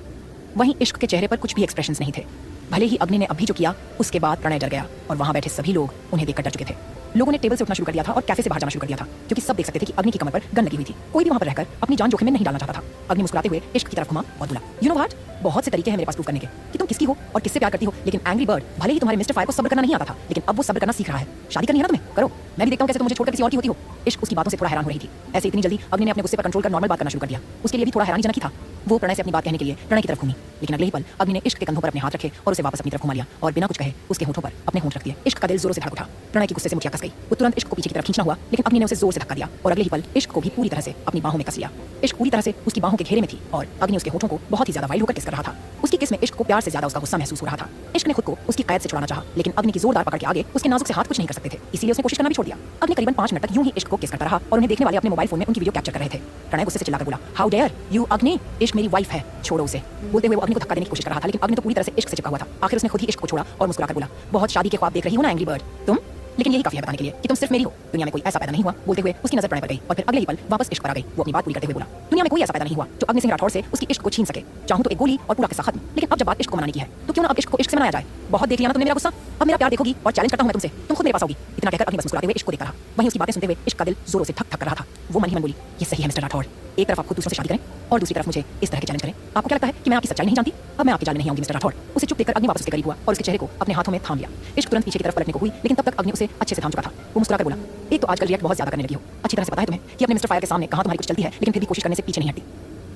वहीं इश्क के चेहरे पर कुछ भी एक्सप्रेशंस नहीं थे। भले ही अग्नि ने अभी जो किया उसके बाद प्रणय डर गया और वहां बैठे सभी लोग उन्हें देखकर डर चुके थे। लोगों ने टेबल से उठना शुरू कर दिया था और कैफे से बाहर जाना शुरू कर दिया था, क्योंकि सब देख सकते थे कि अग्नि की कमर पर गन लगी हुई थी। कोई भी वहां पर रहकर अपनी जान जोखिम में नहीं डालना चाहता था। अग्नि मुस्कुराते हुए इश्क की तरफ घुमा और बोला, यू नो व्हाट, बहुत से तरीके हैं मेरे पास प्रूव करने के कि तुम किसकी हो और किससे प्यार करती हो, लेकिन एंग्री बर्ड, भले ही तुम्हारे मिस्टर फायर को सब्र करना नहीं आता था, लेकिन अब वो सब्र करना सीख रहा है। शादी करनी है ना तुम्हें, करो। मैं भी देखता हूं कैसे तुम मुझे छोड़कर किसी और की होती हो। इश्क उसकी बातों से थोड़ा हैरान हो रही थी। ऐसे इतनी जल्दी अग्नि ने अपने गुस्से पर कंट्रोल कर नॉर्मल बात करना शुरू कर दिया। उसके लिए भी थोड़ा हैरानीजनक ही था। वो प्रणय से अपनी बात कहने के लिए प्रणय की तरफ घूमी, लेकिन अगले ही पल अग्नि ने इश्क के कंधों पर अपने हाथ रखे और उसे वापस अपनी तरफ घुमा लिया और बिना कुछ कहे उसके होठों पर अपने होंठ रख दिए। इश्क का दिल जोरों से धड़क उठा। प्रणय की गुस्से से मुठियां कस गई। वो तुरंत इश्क को पीछे की तरफ खींचना हुआ, लेकिन अग्नि ने उसे जोर से धक्का दिया और अगले ही पल इश्क को भी पूरी तरह से अपनी बाहों में कस लिया। इश्क पूरी तरह से उसकी बाहों के घेरे में थी और अग्नि उसके होठों को बहुत ही ज्यादा वाइल्ड होकर किस कर रहा था। उसकी किस में इश्क को प्यार से ज्यादा उसका गुस्सा महसूस हो रहा था। इश्क ने खुद को उसकी कैद से छुड़ाना चाहा, लेकिन अग्नि की जोरदार पकड़ के आगे उसके नाजुक से हाथ कुछ नहीं कर सकते थे, इसीलिए उसने कोशिश करना भी छोड़ दिया। अग्नि करीबन 5 मिनट तक यूं ही इश्क को किस करता रहा और उन्हें देखने वाले अपने मोबाइल फोन में उनकी वीडियो कैप्चर कर रहे थे। प्रणय गुस्से से चिल्लाकर बोला, हाउ डेयर यू अग्नि, इश्क मेरी वाइफ है, छोड़ो उसे। बोलते हुए वो अग्नि को धक्का देने की कोशिश कर रहा था, लेकिन अग्नि तो पूरी तरह से इश्क से चिपका हुआ था। आखिर उसने खुद ही इश्क को छोड़ा और मुस्कुराकर बोला, बहुत शादी के ख्वाब देख रही हो ना एंग्री बर्ड तुम, लेकिन यही काफी है बताने के लिए कि तुम सिर्फ मेरी हो, दुनिया में कोई ऐसा पैदा नहीं हुआ। बोलते हुए उसकी नजर प्रणय पर गई और फिर अगले ही पल वापस इश्क पर आ गई। वो अपनी बात पूरी करते हुए बोला, दुनिया में कोई ऐसा पैदा नहीं हुआ जो अग्नि सिंह राठौर से उसकी इश्क को छीन सके। चाहूं तो एक गोली और पूरा किस्सा खत्म, लेकिन अब जब बात इश्क को मनाने की है तो क्यों ना अब इश्क को इश्क से मनाया जाए। बहुत देख लिया ना तुमने मेरा गुस्सा, अब मेरा प्यार देखोगी और चैलेंज करता हूं मैं तुमसे, तुम खुद मेरे पास आओगी। इतना कहकर अग्नि बस मुस्कुराते हुए इश्क को देखता रहा। वहीं उसकी बातें सुनते हुए इश्क का दिल जोरों से धक धक कर रहा था। वो मन ही मन बोली, ये सही है मिस्टर राठौर, एक तरफ आप खुद दूसरों से शादी करें और दूसरी तरफ मुझे इस तरह के चैलेंज करें। आपको क्या लगता है कि मैं आपकी सच्चाई नहीं जानती? अब मैं आपकी जान में नहीं आऊंगी मिस्टर राठौर। उसे चुप देखकर अग्नि वापस उसके करीब हुआ और उसके चेहरे को अपने हाथों में थाम लिया। इश्क तुरंत पीछे की तरफ पलटने को हुई, लेकिन तब तक अग्नि उसे अच्छे से थाम चुका था। वो मुस्कुराकर बोला, एक तो आजकल रिएक्ट बहुत ज्यादा करने लगी हो, अच्छी तरह से पता है तुम्हें कि अपने मिस्टर फायर के सामने कहां तुम्हारी कुछ चलती है, लेकिन फिर भी कोशिश करने से पीछे नहीं हटती।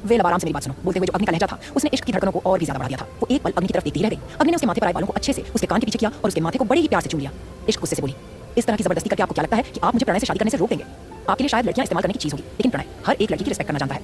वे आराम से मेरी बात सुनो। बोलते हुए जो अग्नि का लहजा था उसने इश्क की धड़कनों को और भी ज्यादा बढ़ा दिया था। वो एक पल अग्नि की तरफ देखती ही रह गई। अग्नि ने उसके माथे पर आए बालों को अच्छे से उसके कान के पीछे किया और उसके माथे को बड़े ही प्यार से चूम लिया। इश्क गुस्से से बोली, इस तरह की जबरदस्ती करके आपको क्या लगता है कि आप मुझे प्रणय से शादी करने से रोक देंगे? आपके लिए शायद लड़कियां इस्तेमाल करने की चीज होगी, लेकिन प्रणय हर एक लड़की की रिस्पेक्ट करना जानता है।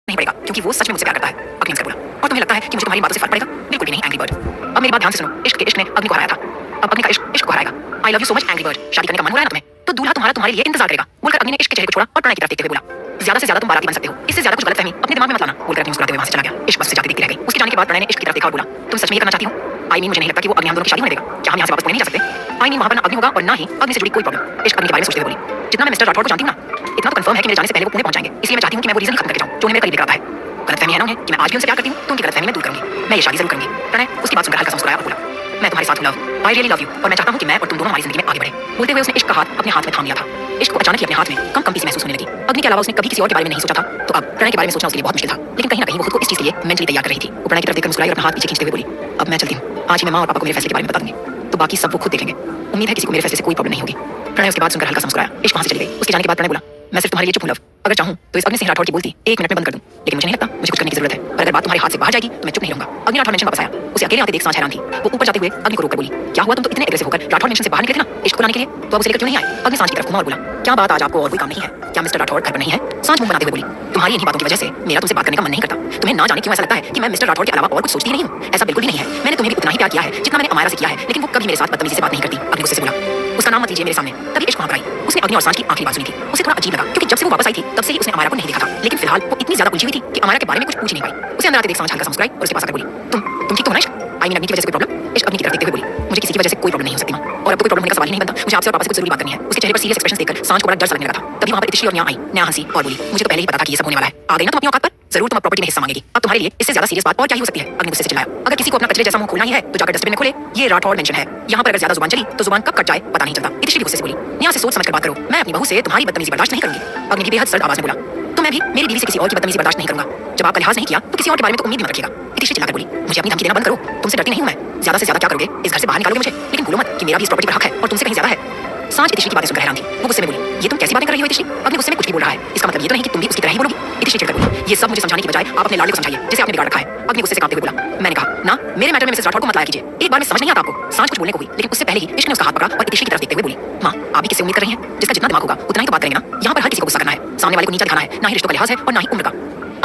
नहीं पड़ेगा, क्योंकि वो सच में मुझसे प्यार करता है, अग्नि ने बोला। और तुम्हें लगता है कि मुझे तुम्हारी बातों से फर्क पड़ेगा? बिल्कुल भी नहीं एंग्री बर्ड। अब मेरी बात ध्यान से सुनो। इश्क के इश्क ने अग्नि को हराया था, अब अग्नि का इश्क इश्क को हराएगा। I love you so much angry bird. शादी करने का मन हो रहा है ना तुम्हें, तो दूल्हा तुम्हारे लिए इंतजार करेगा। बोलकर अग्नि ने इश्क के चेहरे को छोड़ा और प्रणय की तरफ देखते हुए बोला, ज्यादा से ज्यादा तुम बाराती बन सकते हो, इससे ज्यादा कुछ गलतफहमी अपने दिमाग में मत लाना। बोलकर अग्नि मुस्कुराते हुए वहां से चला गया। इश्क बस से जाते देखती रह गई। उसके जाने के बाद प्रणय ने इश्क की तरफ देखा और बोला, तुम सच में ये करना चाहती हो? आई मीन मुझे नहीं लगता कि वो अग्नि हम दोनों की शादी होने देगा। क्या हम यहाँ से वापस नहीं जा सकते? आई मीन वहां पर ना अग्नि होगा और ना ही अग्नि से जुड़ी कोई प्रॉब्लम। इश्क अग्नि के बारे में सोचते हुए बोली, जितना मैं मिस्टर राठौर को जानती हूं ना, इतना तो कंफर्म है कि मेरे जाने से पहले वो पुणे पहुंच जाएंगे, इसलिए मैं चाहती हूं कि मैं वो रीजन ही खत्म करके जाऊं जो उन्हें मेरे करीब लेकर आता है। गलतफहमी है ना उन्हें कि मैं आज भी उनसे प्यार करती हूं, तो उनकी गलतफहमी मैं दूर करूंगी। मैं ये शादी जरूर करूंगी। प्रणय उसकी बात सुनकर हल्का सा मुस्कुराया और बोला, मैं तुम्हारे साथ love, I really love you, और मैं चाहता हूं कि मैं और तुम दोनों हमारी जिंदगी में आगे बढ़े। बोलते हुए उसने इश्क का हाथ अपने हाथ में थाम लिया था। इश्क को अचानक ही अपने हाथ में कंपी सी महसूस होने लगी। अग्नि के अलावा उसने कभी किसी और के बारे में नहीं सोचा था, तो अब प्रणय के बारे में सोचना उसके लिए बहुत मुश्किल था, लेकिन कहीं ना कहीं वो खुद को इस चीज के लिए मेंटली तैयार कर रही थी। वो प्रणय की तरफ देखकर मुस्कुराई और अपना हाथ पीछे खींचते हुए बोली, अब मैं चलती हूं। आज ही मैं मां और पापा को मेरे फैसले के बारे में बता दूंगी, तो बाकी सब वो खुद देख लेंगे। उम्मीद है किसी को मेरे फैसले से कोई प्रॉब्लम नहीं होगी। प्रणय उसकी बात सुनकर हल्का सा मुस्कुराया। इश्क वहां से चली गई। उसके जाने के बाद प्रणय बोला, मैं सिर्फ तुम्हारे लिए चुप हूं लव, अगर चाहूं तो इस अग्नि सिंह राठौर की बोलती 1 मिनट में बंद कर दूं, लेकिन मुझे नहीं लगता मुझे कुछ करने की जरूरत है। और अगर बात तुम्हारे हाथ से बाहर जाएगी तो मैं चुप नहीं रहूंगा। अग्नि राठौर मेंशन वापस आया। उसे अकेले आते देख सांझ हैरान थी। वो ऊपर जाते हुए अग्नि को रोककर बोली, क्या हुआ, तुम तो इतने एग्रेसिव होकर राठौर मेंशन से बाहर निकले थे ना इश्क को लाने के लिए, तो अब उसे लेकर क्यों नहीं आए? अग्नि सांझ की तरफ घुमा और बोला, क्या बात आज आपको और कोई काम नहीं है? क्या मिस्टर राठौर घर पर नहीं है? सांझ मुंह बनाते हुए बोली, तुम्हारी इन्हीं बातों की वजह से मेरा तुमसे बात करने का मन नहीं करता। तुम्हें ना जाने क्यों ऐसा लगता है कि मैं मिस्टर राठौर के अलावा और कुछ सोचती ही नहीं हूं। ऐसा बिल्कुल भी नहीं है। मैंने तुम्हें भी उतना ही प्यार किया है जितना मैंने अमायरा से किया है, लेकिन वो कभी मेरे साथ बदतमीजी से बात नहीं करती। अग्नि गुस्से से बोला, उसका नाम मत लीजिए मेरे सामने। तभी इश्क वहां पर आई। उसने अग्नि और सांझ की आखिरी बात सुनी थी। उसे थोड़ा अजीब लगा, क्योंकि जब से वो वापस आई थी तब से ही उसने अमायरा को नहीं देखा था, लेकिन फिलहाल वो इतनी ज्यादा उलझी हुई थी कि अमायरा के बारे में कुछ पूछ ही नहीं पाई। उसे अंदर आते देख सांझ हल्का सा मुस्कुराई और उसके पास आकर बोली, तुम ठीक तो हो ना इश्क? आई मीन अग्नि की वजह से कोई प्रॉब्लम? इश्क अग्नि की तरफ देखते हुए बोली, मुझे किसी की वजह से कोई प्रॉब्लम नहीं हो सकती मां, और अब तो कोई प्रॉब्लम होने का सवाल ही नहीं बनता। मुझे आपसे और पापा से कुछ जरूरी बात करनी है। उसके चेहरे पर सीरियस एक्सप्रेशन देखकर सांझ को बड़ा डर सा लगने लगा था। तभी वहां पर इतिश्री और न्या आई। न्या हंसी और बोली, मुझे तो पहले ही पता था कि ये सब होने वाला है। आ गई ना तुम अपनी औकात पर, जरूर तुम प्रॉपर्टी में हिस्सा मांगेगी। अब तुम्हारे लिए इससे ज्यादा सीरियस बात और क्या ही हो सकती है? अग्नि गुस्से से चिल्लाया, अगर किसी को अपना कचरे जैसा मुंह खोलना ही है तो जाकर डस्टबिन में खोले। ये राठौर मेंशन है, यहाँ पर अगर ज्यादा जुबान चली तो जुबान कब कट जाए पता नहीं चलता। इतिश्री गुस्से से बोली, न्या से सोच समझकर बात करो, मैं अपनी बहू से तुम्हारी बदतमीजी बर्दाश्त नहीं करूंगी। अग्नि भी बेहद सर्द आवाज में बोला, तो मैं भी मेरी बीवी से किसी और की बदतमीजी बर्दाश्त नहीं करूंगा। जब आपका लिहाज नहीं किया तो किसी और के बारे में तो उम्मीद भी मत रखिएगा। इतिश्री चिल्लाकर बोली, मुझे अपनी धमकी देना बंद करो, तुमसे डरती नहीं हूं मैं। ज्यादा से ज्यादा क्या करोगे? इस घर से बाहर निकालोगे मुझे, लेकिन भूलो मत कि मेरा भी इस प्रॉपर्टी पर हक है और तुमसे कहीं ज्यादा है। सांझ इतिश्री की बातें सुनकर हैरान थी। वो गुस्से में बोली, ये तुम कैसी बातें कर रही हो इतिश्री? अग्नि गुस्से में कुछ भी बोल रहा है, इसका मतलब ये तो नहीं कि तुम भी उसकी तरह ही बोलोगी। इतिश्री चिढ़कर बोली, ये सब मुझे समझाने की बजाय आप अपने लाडले को समझाइए जिसे आपने बिगाड़ रखा है। अग्नि गुस्से से कांपते हुए बोला, मैंने कहा ना मेरे मैटर में मिसेस राठौर को मत लाया कीजिए। एक बार में समझ नहीं आता आपको? सांझ कुछ बोलने को हुई, लेकिन उससे पहले ही इश्क ने उसका हाथ पकड़ा और इतिश्री की तरफ देखते हुए बोली, मां आप भी किससे उम्मीद कर रही हैं? जिसका जितना दिमाग होगा उतना ही तो बात करेंगे ना। यहाँ पर हर किसी को गुस्सा करना है, सामने वाले को नीचा दिखाना है, ना ही रिश्तों का लिहाज है और ना ही उम्र का।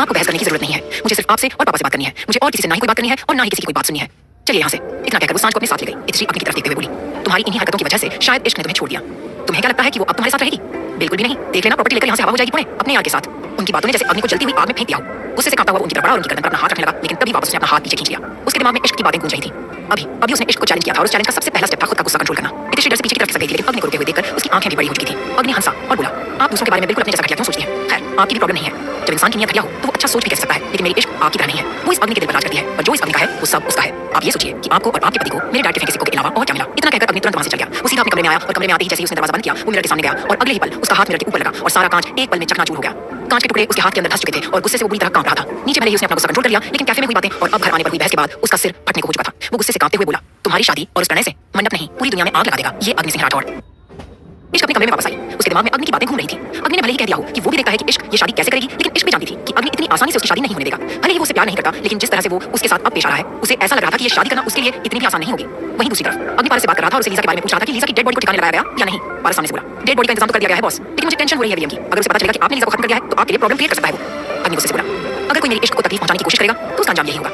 आपको बहस करने की जरूरत नहीं है। मुझे सिर्फ आपसे और पापा से बात करनी है। मुझे और किसी से ना ही कोई बात करनी है और ना ही किसी की कोई बात सुननी है। चलिए यहाँ से। इतना कहकर वो सांझ को अपने साथ ले गई। इतिश्री अग्नि की तरफ देखते हुए बोली, तुम्हारी इन्हीं हरकतों की वजह से शायद इश्क ने तुम्हें छोड़ दिया। तुम्हें क्या लगता है कि वो अब तुम्हारे साथ रहेगी? बिल्कुल भी नहीं। देख लेना प्रॉपर्टी लेकर यहाँ से हवा हो जाएगी पुणे अपने यार के साथ। उनकी बातों ने जैसे अग्नि को जलती हुई आग में फेंक दिया हो। गुस्से से कांपता हुआ उनकी तरफ बढ़ा और उनकी गर्दन पर अपना हाथ रखने लगा, लेकिन तभी वापस उसने अपना हाथ पीछे खींच लिया। उसके दिमाग में इश्क की बातें गूंज रही थी। अभी उसने इश्क को चैलेंज किया था और उस चैलेंज का सबसे पहला स्टेप था खुद का गुस्सा कंट्रोल करना। इतिश्री डर से पीछे की तरफ खिसक गई थी, लेकिन अग्नि को रुके हुए देखकर उसकी आंखें भी बड़ी हो चुकी थी। अग्नि हंसा और बोला, आप दूसरों के बारे में बिल्कुल अपने जैसा घटिया क्यों सोचती है? खैर, आपकी भी प्रॉब्लम नहीं है। जब इंसान की नीयत घटिया हो तो वो अच्छा सोच भी कैसे सकता है, लेकिन मेरी इश्क आपकी तरह नहीं है। वो इस अग्नि के दिल पर राज करती है और जो इस अग्नि का है वो सब उसका है। आप ये सोचिए कि आपको और आपके पति को मेरे डैड के फेंके सिक्कों के अलावा और क्या मिला? इतना कहकर अग्नि तुरंत वहां से चल गया। वो सीधा अपने कमरे में आया और कमरे में आते ही जैसे ही उसने दरवाजा बंद किया, वो मिरर के सामने गया और अगले ही पल उसका हाथ मिरर के ऊपर लगा और सारा कांच एक पल में चकनाचूर हो गया। कांच के टुकड़े उसके हाथ के अंदर धंस चुके थे और गुस्से से वो बुरी तरह कांप रहा था। नीचे भले ही उसने अपना गुस्सा कंट्रोल कर लिया, लेकिन कैफे में हुई बातें और अब घर आने पर हुई बहस के बाद उसका सिर फटने को हो चुका था। वो गुस्से से कांपते हुए बोला, तुम्हारी शादी और उस प्रणय से मंडप नहीं पूरी दुनिया में आग लगा देगा ये अग्नि सिंह राठौड़। इश्क अपने कमरे में वापस आई। उसके दिमाग में अग्नि की बातें घूम रही थी। अग्नि ने भले ही कह दिया हो कि वो भी देखता है कि इश्क ये शादी कैसे करेगी, लेकिन इश्क भी जानती थी कि अग्नि इतनी आसानी से उसकी शादी नहीं होने देगा। भले ही वो उसे प्यार नहीं करता, लेकिन जिस तरह से वो उसके साथ अब पेश आ रहा है, उसे ऐसा लग रहा था कि ये शादी करना उसके लिए इतनी भी आसान नहीं होगी। वहीं दूसरी तरफ अग्नि पारस से बात कर रहा था और उसे लीजा के बारे में पूछ रहा था कि लीजा की डेड बॉडी को ठिकाने लगाया गया या नहीं। पारस सामने से बोला, डेड बॉडी का इंतजाम तो कर दिया गया है बॉस, लेकिन मुझे टेंशन हो रही है विलियम की। अगर उसे पता चलेगा कि आपने लीजा को खत्म कर दिया है तो आपके लिए प्रॉब्लम क्रिएट कर सकता है वो। अग्नि गुस्से से बोला, अगर कोई मेरी इश्क को तकलीफ पहुंचाने की कोशिश करेगा तो उसका अंजाम यही होगा।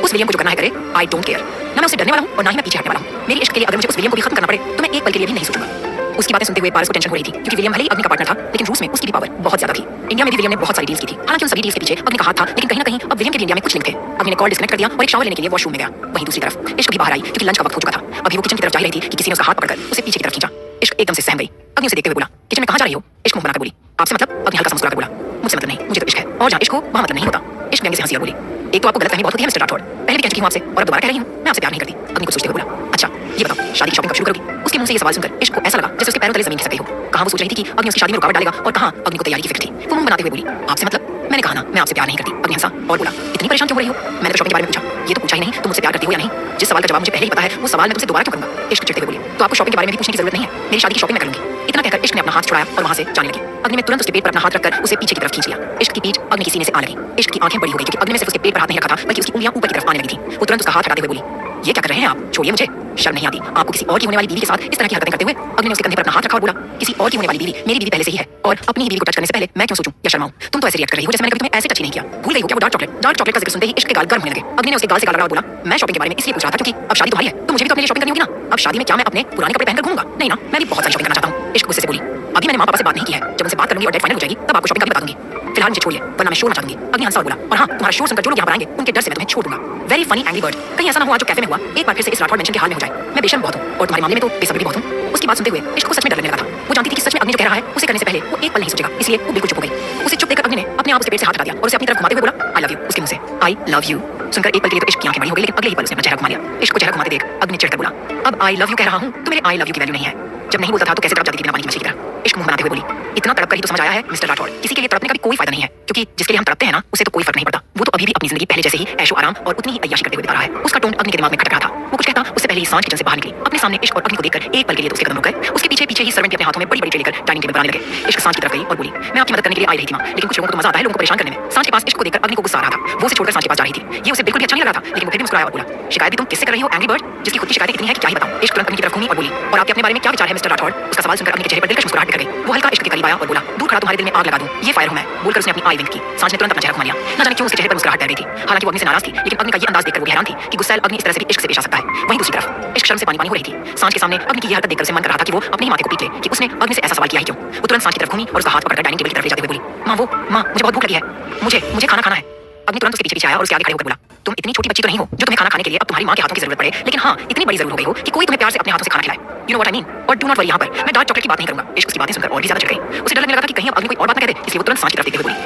उस विलियम को जो करना है करे, आई डोंट केयर। ना मैं उससे डरने वाला हूं और ना ही मैं पीछे हटने वाला हूं। मेरी इश्क के लिए अगर मुझे उस विलियम को भी खत्म करना पड़े तो मैं एक पल के लिए भी नहीं सोचूंगा। उसकी बातें सुनते हुए पारस को टेंशन हो रही थी, क्योंकि विलियम भले ही अग्नि का पार्टनर था, लेकिन रूस में उसकी भी पावर बहुत ज्यादा थी। इंडिया में भी विलियम ने बहुत सारी डील्स की थी। हालांकि उन सभी डील्स के पीछे अग्नि का हाथ था, लेकिन कहीं ना कहीं अब विलियम के भी इंडिया में कुछ लिंक थे। अग्नि ने कॉल डिस्कनेक्ट कर दिया और एक शावर लेने के लिए वॉशरूम में गया। वहीं दूसरी तरफ इश्क भी बाहर आई, क्योंकि लंच का वक्त हो चुका था। अभी वो किचन की तरफ जा रही थी कि किसी ने उसका हाथ पकड़कर उसे पीछे की तरफ खींचा। इश्क एकदम से सहम गई। अग्नि उसे देखते हुए बोला, किचन में कहां जा रही हो? इश्क मुंह बनाकर बोली, आपसे मतलब? अग्नि हल्का सा मुस्कुराकर बोला, मुझसे मतलब नहीं, मुझे तो इश्क है और जहां इश्क हो वहां मतलब नहीं होता। इश्क व्यंग्य से हंसी और बोली, एक तो आपको गलतफहमी बहुत होती है मिस्टर राठौड़। पहले भी कह चुकी हूं आपसे और अब दोबारा कह रही हूं, मैं आपसे प्यार नहीं करती। अग्नि को सोचते हुए बोला, अच्छा ये बताओ शादी की शॉपिंग कब शुरू करोगी? उसके मुंह से ये सवाल सुनकर इश्क को ऐसा लगा जैसे उसके पैरों तले जमीन खिसक गई हो। कहां वो सोच रही थी कि अग्नि उसकी शादी में रुकावट डालेगा और कहां अग्नि को तैयारी की फिक्र थी। वो मुंह बनाते हुए बोली, आपसे मतलब? मैंने कहा ना मैं आपसे प्यार नहीं करती। अग्नि हंसा और बोला, इतनी परेशान क्यों हो रही हो? मैंने तो शॉपिंग के बारे में पूछा। ये तो पूछा ही नहीं, तुम मुझसे प्यार करती हो या नहीं? जिस सवाल का जवाब मुझे पहले ही पता है वो सवाल मैं तुमसे दोबारा क्यों करूंगा? इश्क चिढ़ते हुए बोली, तो आपको शॉपिंग के बारे में भी पूछने की जरूरत नहीं है। मेरी शादी की शॉपिंग मैं करूंगी। इतना कहकर इश्क ने अपना हाथ छुड़ाया और वहां से जाने लगी। अग्नि ने तुरंत उसके पेट पर अपना हाथ रखकर उसे पीछे की तरफ खींच लिया। इश्क की पीठ अग्नि के सीने से आ लगी। इश्क की आंखें बड़ी हो गई, क्योंकि अग्नि ने सिर्फ उसके पेट पर हाथ नहीं रखा था, बल्कि उसकी उंगलियां ऊपर की तरफ आने लगी थी। वो तुरंत उसका हाथ हटाते हुए बोली, ये क्या कर रहे हैं आप? छोड़िए मुझे, शर्म नहीं आती आपको किसी और की होने वाली बीवी के साथ इस तरह की हरकतें करते हुए? अग्नि ने उसके कंधे पर अपना हाथ रखा और बोला, किसी और की होने वाली बीवी मेरी बीवी पहले से ही है और अपनी ही बीवी को टच करने से पहले मैं क्यों सोचूं या शर्माऊं? तुम तो ऐसे रिएक्ट कर रही हो जैसे मैंने कभी तुम्हें ऐसे टच ही नहीं किया। भूल गई हो क्या वो डार्क चॉकलेट? डार्क चॉकलेट का जिक्र सुनते ही इश्क के गाल गर्म होने लगे। अग्नि ने उसके गाल से गाल रगड़ा और बोला, मैं शॉपिंग के बारे में इसलिए पूछ रहा था क्योंकि अब शादी तुम्हारी है तो मुझे भी तो अपने लिए शॉपिंग करनी होगी ना। अब शादी में क्या मैं अपने पुराने कपड़े पहनकर घूमूंगा? नहीं ना, मैं भी बहुत सारी शॉपिंग करना चाहता हूं। इश्क गुस्से से बोली, अभी मैंने मां पापा से बात नहीं की है, जब उनसे बात करूंगी और डेट फाइनल हो जाएगी तब आपको शॉपिंग का भी बता दूंगी। फिलहाल मुझे छोड़िए वरना मैं शोर मचा दूंगी। अग्नि हंसा और बोला, और हाँ तुम्हारा शोर सुनकर जो लोग यहाँ पर आएंगे उनके डर से मैं तुम्हें छोड़ दूंगा। Very funny angry bird. कहीं ऐसा ना हुआ जो कैफे में हुआ एक बार फिर से इस राठौड़ मेंशन के हाल में हो जाए। मैं बेशर्म बहुत हूं और तुम्हारे मामले में तो बेसब्र भी बहुत हूं। उसकी बात सुनते हुए इश्क को सच में डर लगने लगा था। वो जानती थी कि सच में अग्नि जो कह रहा है उसे करने से पहले वो एक पल नहीं सोचेगा, इसलिए वो बिल्कुल चुप हो गई। उसे चुप देखकर अग्नि ने अपने आप उसके पेट से हाथ हटा दिया और उसे अपनी तरफ घुमाते हुए बोला, आई लव यू। उसके मुंह से आई लव यू सुनकर एक पल के लिए तो इश्क की आंखें बड़ी हो गई, लेकिन अगले ही पल उसने अपना चेहरा घुमा लिया। इश्क को चेहरा घुमाते देख अग्नि चिढ़कर बोला, अब आई लव यू कह रहा हूं तो मेरे आई लव यू की वैल्यू नहीं है। जब नहीं बोलता था तो कैसे तड़प जाती थी बिना पानी की मछली की तरह। इश्क मुंह बनाते हुए बोली, इतना तड़प कर ही तो समझ आया है मिस्टर राठौड़, किसी के लिए तड़पने का भी कोई फायदा नहीं है, क्योंकि जिसके लिए हम तड़पते हैं ना उसे तो कोई फर्क नहीं पड़ता। वो तो अभी भी अपनी जिंदगी पहले जैसे ही ऐशो आराम और उतनी ही अय्याशी करते हुए बिता रहा है। उसका टोन अग्नि के दिमाग में खटक रहा था। वो कुछ कहता उससे पहले ही सांझ किचन से बाहर निकली। अपने सामने इश्क और अग्नि को देखकर एक पल के लिए तो उसके कदम रुक गए। उसके पीछे पीछे ही सर्वेंट अपने हाथों में बड़ी बड़ी ट्रे लेकर डाइनिंग टेबल बनाने लगे। इश्क सांझ की तरफ गई और बोली, मैं आपकी मदद करने के लिए आई रही थी मां, लेकिन कुछ लोगों को तो मजा आता है लोगों को परेशान करने में। सांझ के पास इश्क को देखकर अग्नि को गुस्सा आ रहा था। वो उसे छोड़कर सांझ के पास जा रही थी। ये उसे बिल्कुल भी अच्छा नहीं लग रहा था, लेकिन वो फिर भी मुस्कुराया और बोला, शिकायत भी तुम किससे कर रही हो एंग्री बर्ड, जिसकी खुद की शिकायतें इतनी है कि क्या ही बताऊं। इश्क तुरंत अग्नि की तरफ घूमी और बोली, और आपके अपने बारे में क्या विचार है मिस्टर राठौड़? उसका सवाल सुनकर अग्नि के चेहरे पर दिलकश मुस्कुराहट बिखर गई। वो हल्का इश्क के करीब आया और बोला, दूर खड़ा तुम्हारे दिल में आग लगा दूं, ये फायर हूं मैं। बोलकर उसने अपनी आई विंक की। सांझ ने तुरंत अपना चेहरा घुमा लिया। न जाने क्यों उसके चेहरे पर मुस्कुराहट तैर गई थी। हालांकि वो अग्नि से नाराज थी, लेकिन अग्नि का ये अंदाज देखकर वो भी हैरान थी कि गुस्सैल अग्नि इस तरह से भी इश्क से पेश आ सकता है। वहीं दूसरी तरफ इश्क शर्म से पानी पानी हो रही थी। सांझ के सामने अग्नि की ये हरकत देखकर उसे मन कर रहा था कि वो अपने ही माथे को पीट ले कि उसने अग्नि से ऐसा सवाल किया ही क्यों। वो तुरंत सांझ की तरफ घूमी और उसका हाथ पकड़कर डाइनिंग टेबल की तरफ ले जाते हुए बोली, मां मुझे बहुत भूख लगी है, मुझे खाना खाना है। अग्नि तुरंत उसके पीछे पीछे आया और उसके आगे खड़े होकर बोला, तुम इतनी छोटी बच्ची तो नहीं हो जो तुम्हें खाना खाने के लिए अब तुम्हारी मां के हाथों की जरूरत पड़े, लेकिन हाँ इतनी बड़ी जरूरत हो गई हो कि कोई तुम्हें प्यार से अपने हाथों से खाना खिलाए। You know what I mean. और डू नॉट वरी, यहाँ पर मैं डार्क चॉकलेट की बात नहीं करूंगा। इश्क उसकी बातें सुनकर और भी ज्यादा चिढ़ गई। उसे डर लगने लगा था कि कहीं अब अग्नि कोई और बात न कह दे, इसलिए वो तुरंत सांझ की तरफ देखते हुए बोली,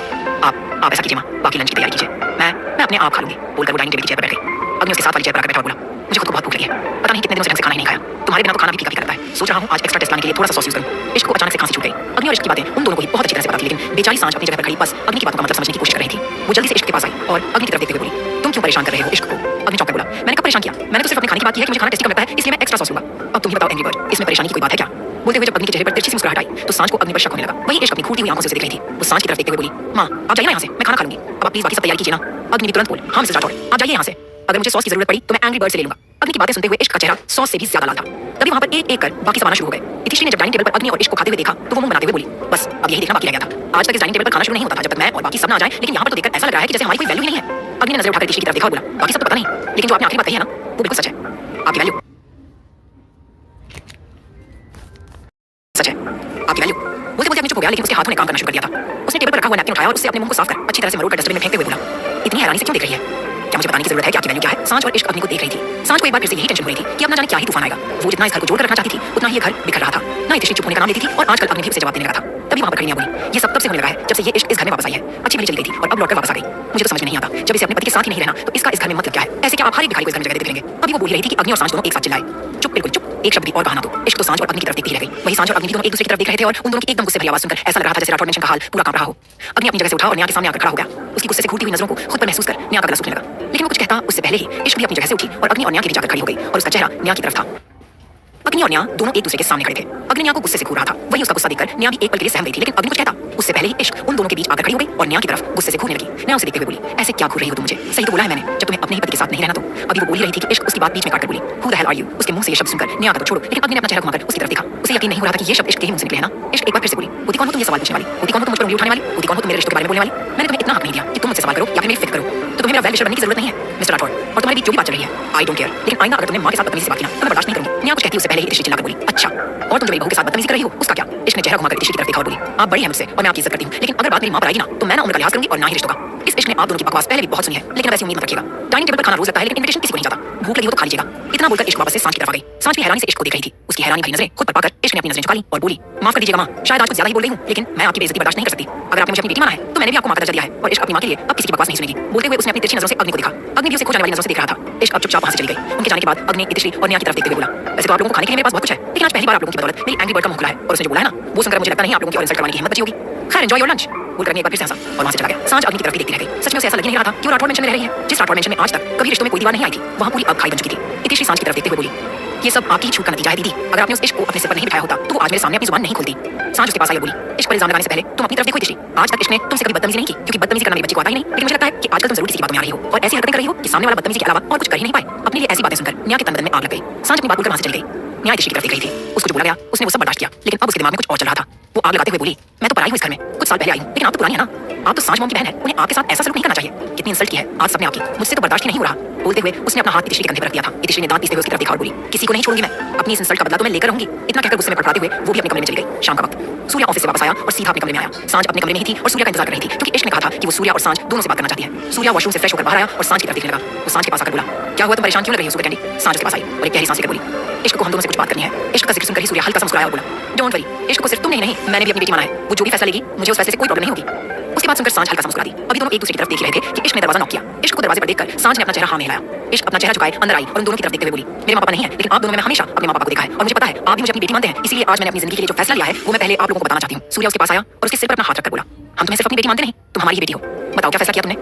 आप ऐसा कीजिए मां, बाकी लंच की तैयारी कीजिए, मैं अपने आप खा लूंगी। बोलकर वो डाइनिंग टेबल की चेयर पर बैठ गई। अग्नि उसके साथ वाली चेयर पर आकर बैठा और बोला, मुझे खुद को बहुत भूख लगी है, पता नहीं कितने दिनों से ढंग से खाना ही नहीं खाया, तुम्हारे बिना तो खाना भी फीका फीका लगता है। सोच रहा हूँ आज एक्स्ट्रा टेस्ट लाने के लिए थोड़ा सा सॉस यूज करूं। इश्क को अचानक से खांसी छूट गई। अग्नि और इश्क की बातें उन दोनों को ही बहुत अच्छी तरह से पता थी, लेकिन बेचारी सांझ अपनी जगह पर खड़ी बस अग्नि की बातों का मतलब समझने की कोशिश कर रही थी। वो जल्दी से इश्क के पास आई और अग्नि की तरफ देखते हुए बोली, तुम क्यों परेशान कर रहे हो इश्क को? अग्नि चौंक कर बोला, मैंने कब परेशान किया? मैंने तो सिर्फ अपने खाने की बात की है कि मुझे खाना टेस्टी कम लगता है, इसलिए मैं एक्स्ट्रा सॉस लूंगा। अब तुम ही बताओ एंग्री बर्ड, इसमें परेशानी की कोई बात है क्या? बोलते हुए जब अग्नि के चेहरे पर तिरछी सी मुस्कुराहट आई तो सांझ को अग्नि पर शक होने लगा। वही इश्क अपनी खूबती हुई आंखों से उसे देख रही थी। वो सांझ की तरफ देखते हुए बोली, मां आप जाइए ना यहाँ से, मैं खाना खा लूंगी, अब आप प्लीज बाकी सब तैयारी कीजिए ना। अग्नि भी तुरंत बोली, हाँ मिस्टर राठौड़ आप जाइए यहाँ से, अगर मुझे सॉस की जरूरत पड़ी तो मैं एंग्री बर्ड से ले लूंगा। अग्नि की बातें सुनते हुए इश्क का चेहरा सॉस से भी ज्यादा लाल था। तभी वहां पर एक एक कर बाकी सब आना शुरू हो गए। इतिश्री ने जब डाइनिंग टेबल पर अग्नि और इश्क को खाते हुए देखा तो वो मुंह बनाते हुए बोली, बस अब यही देखना बाकी रह गया था। आज तक इस डाइनिंग टेबल पर खाना शुरू नहीं होता था जब तक मैं और बाकी सब ना आ जाए, लेकिन यहाँ पर तो देखकर ऐसा लग रहा है कि जैसे हमारी कोई वैल्यू ही नहीं है। अग्नि ने नजर उठाकर इतिश्री की तरफ देखा और बोला, बाकी सब तो पता नहीं, लेकिन जो आपने आखिरी बात कही है ना वो बिल्कुल सच है, आपकी वैल्यू सच है, आपकी वैल्यू। बोलते बोलते अग्नि चुप हो गया, लेकिन उसके हाथों ने काम करना शुरू कर दिया था। उसने टेबल पर रखा हुआ नैपकिन उठाया और उससे अपने मुंह को साफ कर अच्छी तरह से मरोड़ कर डस्टबिन में फेंकते हुए बोला, इतनी हैरानी से क्यों देख रही है? क्या मुझे बताने की जरूरत है कि आपकी वैल्यू क्या है। सांझ और इश्क अग्नि को देख रही थी। सांझ को एक बार फिर से यही टेंशन हो रही थी कि अब ना जाने क्या ही तूफान आएगा। वो जितना इस घर को जोड़कर रखना चाहती थी उतना ही ये घर बिखर रहा था। ना इतिश्री चुप होने का नाम लेती थी और आजकल अग्नि भी उसे जवाब देने लगा था। तभी वहां पर खड़ी निया बोली, ये सब तब से होने लगा है जब से ये इश्क इस घर में वापस आई है। अच्छी भली चली गई थी और अब लौटकर वापस आ गई। मुझे तो समझ में नहीं आता, जब इसे अपने पति के साथ ही नहीं रहना तो इसका इस घर में मतलब क्या है? ऐसे क्या आप हर एक भिखारी को इस घर में जगह देते रहेंगे? अभी वो बोल रही थी कि अग्नि और सांझ दोनों एक साथ चिल्लाए। चुप, बिल्कुल चुप, एक शब्द भी और कहा ना तो। इश्क तो सांझ और अग्नि की तरफ देखती रह गई। वही सांझ और अग्नि भी दोनों एक दूसरे की तरफ देख रहे थे और उन दोनों की एकदम गुस्से भरी आवाज सुनकर ऐसा लग रहा था जैसे राठौड़ मेंशन का हाल पूरा कांप रहा हो। अग्नि अपनी जगह से उठा और न्या के सामने आकर खड़ा हो गया। उसकी गुस्से से घूरती हुई नजरों को खुद पर महसूस कर न्या का गला सूखने लगा। लेकिन वो कुछ कहता उससे पहले ही इश्क भी अपनी जगह से उठी और अग्नि और न्या के बीच जाकर खड़ी हो गई और उसका चेहरा न्या की तरफ था। अग्नि और न्या दोनों एक दूसरे के सामने खड़े थे। अग्नि न्या को गुस्से से घूर रहा था। वही उसका गुस्सा देखकर न्या भी एक पल के लिए सहम गई थी, लेकिन अग्नि कुछ कहता उससे पहले ही इश्क उन दोनों के बीच आकर खड़ी हो गई और न्या की तरफ गुस्से से घूरने लगी। न्या उसे देखते हुए बोली, ऐसे क्या घूर रही हो तुम मुझे? सही तो बोला है मैंने, जब तुम्हें अपने ही पति के साथ नहीं रहना तो। अभी वो बोल ही रही थी कि इश्क उसकी बात बीच में काटकर बोली, who the hell are you? उसके मुंह से ये शब्द सुनकर न्या का तो छोड़ो, लेकिन अग्नि ने अपना चेहरा घुमाकर उसकी तरफ देखा। उसे यकीन नहीं हो रहा था कि ये शब्द इश्क के ही मुंह से निकले हैं ना। इश्क एक बार फिर से बोली, होती कौन हो तुम ये सवाल पूछने वाली? होती कौन हो तुम मुझ पर उंगली उठाने वाली? होती कौन हो तुम मेरे रिश्ते के बारे में बोलने वाली? मैंने तुम्हें इतना हक नहीं दिया कि तुम मुझसे सवाल करो या फिर मेरी फिक्र करो। तो तुम्हें मेरा वेल विशर बनने की जरूरत नहीं है मिस्टर राठौड़। और तुम्हारे बीच जो भी बात चल रही है आई डोंट केयर, लेकिन आइंदा अगर तुमने मां के साथ बदतमीजी से बात की ना तो मैं बर्दाश्त नहीं करूंगी। न्या कुछ कहती उससे पहले ही इतिश्री चिल्लाकर बोली, अच्छा और तुम जो मेरी बहू के साथ बदतमीजी कर रही हो उसका क्या? इश्क ने चेहरा घुमाकर इतिश्री की तरफ देखा और बोली, आप बड़ी हैं मुझसे और मैं आपकी इज्जत करती हूं, लेकिन अगर बात मेरी मां पर आएगी ना तो मैं ना उम्र का लिहाज करूंगी और ना ही रिश्तों का। इस इश्क ने आप दोनों की बकवास पहले भी बहुत सुनी है, लेकिन अब ऐसी उम्मीद मत रखिएगा। डाइनिंग टेबल पर खाना रोज लगता है लेकिन इनविटेशन किसी को नहीं जाता। भूख लगी हो तो खा लीजिएगा। इतना बोलकर इश्क वापस से सांझ की तरफ आ गई। सांझ भी हैरानी से इश्क को देख रही थी। उसकी हैरानी भरी नजरें खुद पर पाकर इश्क ने अपनी नजरें झुका ली और बोली, माफ कर दीजिएगा मां, शायद आज कुछ ज्यादा ही बोल रही हूं, लेकिन मैं आपकी बेइज्जती बर्दाश्त नहीं कर सकती। अगर आपने मुझे अपनी बेटी माना है तो मैंने भी आपको मां का दर्जा दिया है और इश्क अपनी मां के लिए अब किसी की बकवास नहीं सुनेगी। बोलते हुए उसने अपनी तिरछी नजरों से अग्नि को देखा। अग्नि भी उसे खो जाने वाली नजरों से देख रहा था। इश्क अब चुपचाप वहां से चली गई। उनके जाने के बाद अग्नि इतिश्री और न्या की तरफ देखते हुए बोला, वैसे तो आप लोगों को खाने के लिए मेरे पास बहुत कुछ है, लेकिन आज पहली बार आप लोगों की बदौलत मेरी एंग्री बर्ड का मुंह खुला है और उसने जो बोला है ना वो सुनकर मुझे लगता नहीं आप लोगों की और इंसल्ट करवाने की हिम्मत बची होगी। खैर एंजॉय योर लंच बोलकर एक बार फिर से हंसा और वहां से चला गया। सांझ अग्नि की तरफ देखती रह गई। सच में उसे ऐसा लग नहीं रहा था कि वो राठौड़ मेंशन में रह रही है। जिस राठौड़ मेंशन में आज तक कभी रिश्तों में कोई दीवार नहीं आई थी वहां पूरी अब खाई बन चुकी थी। इतिश्री सांझ की तरफ देखते हुए बोली, ये सब आपकी छूट का नतीजा है दीदी। अगर आपने उस इश्क को अपने सिर पर नहीं बिठाया होता तो वो आज मेरे सामने अपनी जुबान नहीं खोलती। सांझ उसके पास आई बोली, इश्क पर इल्जाम लगाने से पहले तुम अपनी तरफ देखो इतिश्री। आज तक इश्क ने तुमसे कभी बदतमीजी नहीं की क्योंकि बदतमीजी करना मेरी बच्ची को आता ही नहीं, लेकिन मुझे लगता है कि आजकल तुम जरूर किसी की बात में आ रही हो और ऐसी हरकतें कर रही हो कि सामने वाला बदतमीजी के अलावा और कुछ कर ही नहीं पाए। अपने लिए ऐसी बातें सुनकर न्या के तन बदन में आग लग गई। सांझ अपनी बात बोलकर वहां से चली गई। न्या इतिश्री की तरफ देख रही थी। उसको जो बोला गया उसने वो सब बर्दाश्त किया, लेकिन अब उसके दिमाग में कुछ और चल रहा था। वो आग लगाते हुए बोली, मैं तो पर आई हूं इस घर में, कुछ साल पहले आई हूं, लेकिन आप तो पुरानी है ना। आप तो सांझ मॉम की बहन है, उन्हें आपके साथ ऐसा सलूक नहीं करना चाहिए। कितनी इंसल्ट की है आज सबने आपकी, मुझसे तो बर्दाश्त ही नहीं हो रहा। बोलते हुए उसने अपना हाथ इतिश्री के कंधे पर रख दिया था। इतिश्री ने दांत पीसते हुए उसकी तरफ देखा और बोली, किसी को नहीं छोड़ूंगी मैं, अपनी इस इंसल्ट का बदला तो मैं लेकर रहूंगी। इतना कहकर गुस्से में फड़फड़ाते हुए वो भी अपने कमरे में चली गई। शाम का वक्त सूर्या ऑफिस से वापस आया और सीधा अपने कमरे में आया। सांझ अपने कमरे में ही थी और सूर्या का इंतजार कर रही थी क्योंकि इश्क ने कहा था कि वो सूर्या और सांझ दोनों से बात करना चाहती है। सूर्या वॉशरूम से फ्रेश होकर बाहर आया और सांझ की तरफ देखने लगा। वो सांझ के पास आकर बोला, क्या हुआ तुम परेशान क्यों लग रही हो सुपर कैंडी? सांझ उसके पास आई और एक गहरी सांस लेकर बोली, इश्क को हम दोनों से कुछ बात करनी है। इश्क का जिक्र सुनकर ही सूर्या हल्का सा मुस्कुराया और बोला, डोंट वरी, इश्क को सिर्फ तुम नहीं मैंने भी अपनी बेटी माना है। वो जो भी फैसला लेगी मुझे उस फैसले से कोई प्रॉब्लम नहीं होगी। उसके बाद सुनकर सांझ हल्का सा मुस्कुरा दी। अभी दोनों एक दूसरे की तरफ देख रहे थे कि इश्क ने दरवाजा नॉक किया। इश्क को दरवाजे पर देखकर सांझ ने अपना चेहरा हाँ में हिलाया। इश्क अपना चेहरा झुकाए अंदर आई और उन दोनों की तरफ देखते हुए बोली, मेरे मां पापा नहीं है, लेकिन आप दोनों में मैं हमेशा अपने मां पापा को देखा है और मुझे पता है आप भी मुझे अपनी बेटी मानते हैं। इसीलिए आज मैंने अपनी जिंदगी के लिए जो फैसला लिया है वो मैं पहले आप लोगों को बताना चाहती हूँ। सूर्या उसके पास आया और उसके सिर पर अपना हाथ रखकर बोला, हम तुम्हें सिर्फ अपनी बेटी मानते नहीं, तुम हमारी ही बेटी हो। बताओ क्या फैसला किया तुमने?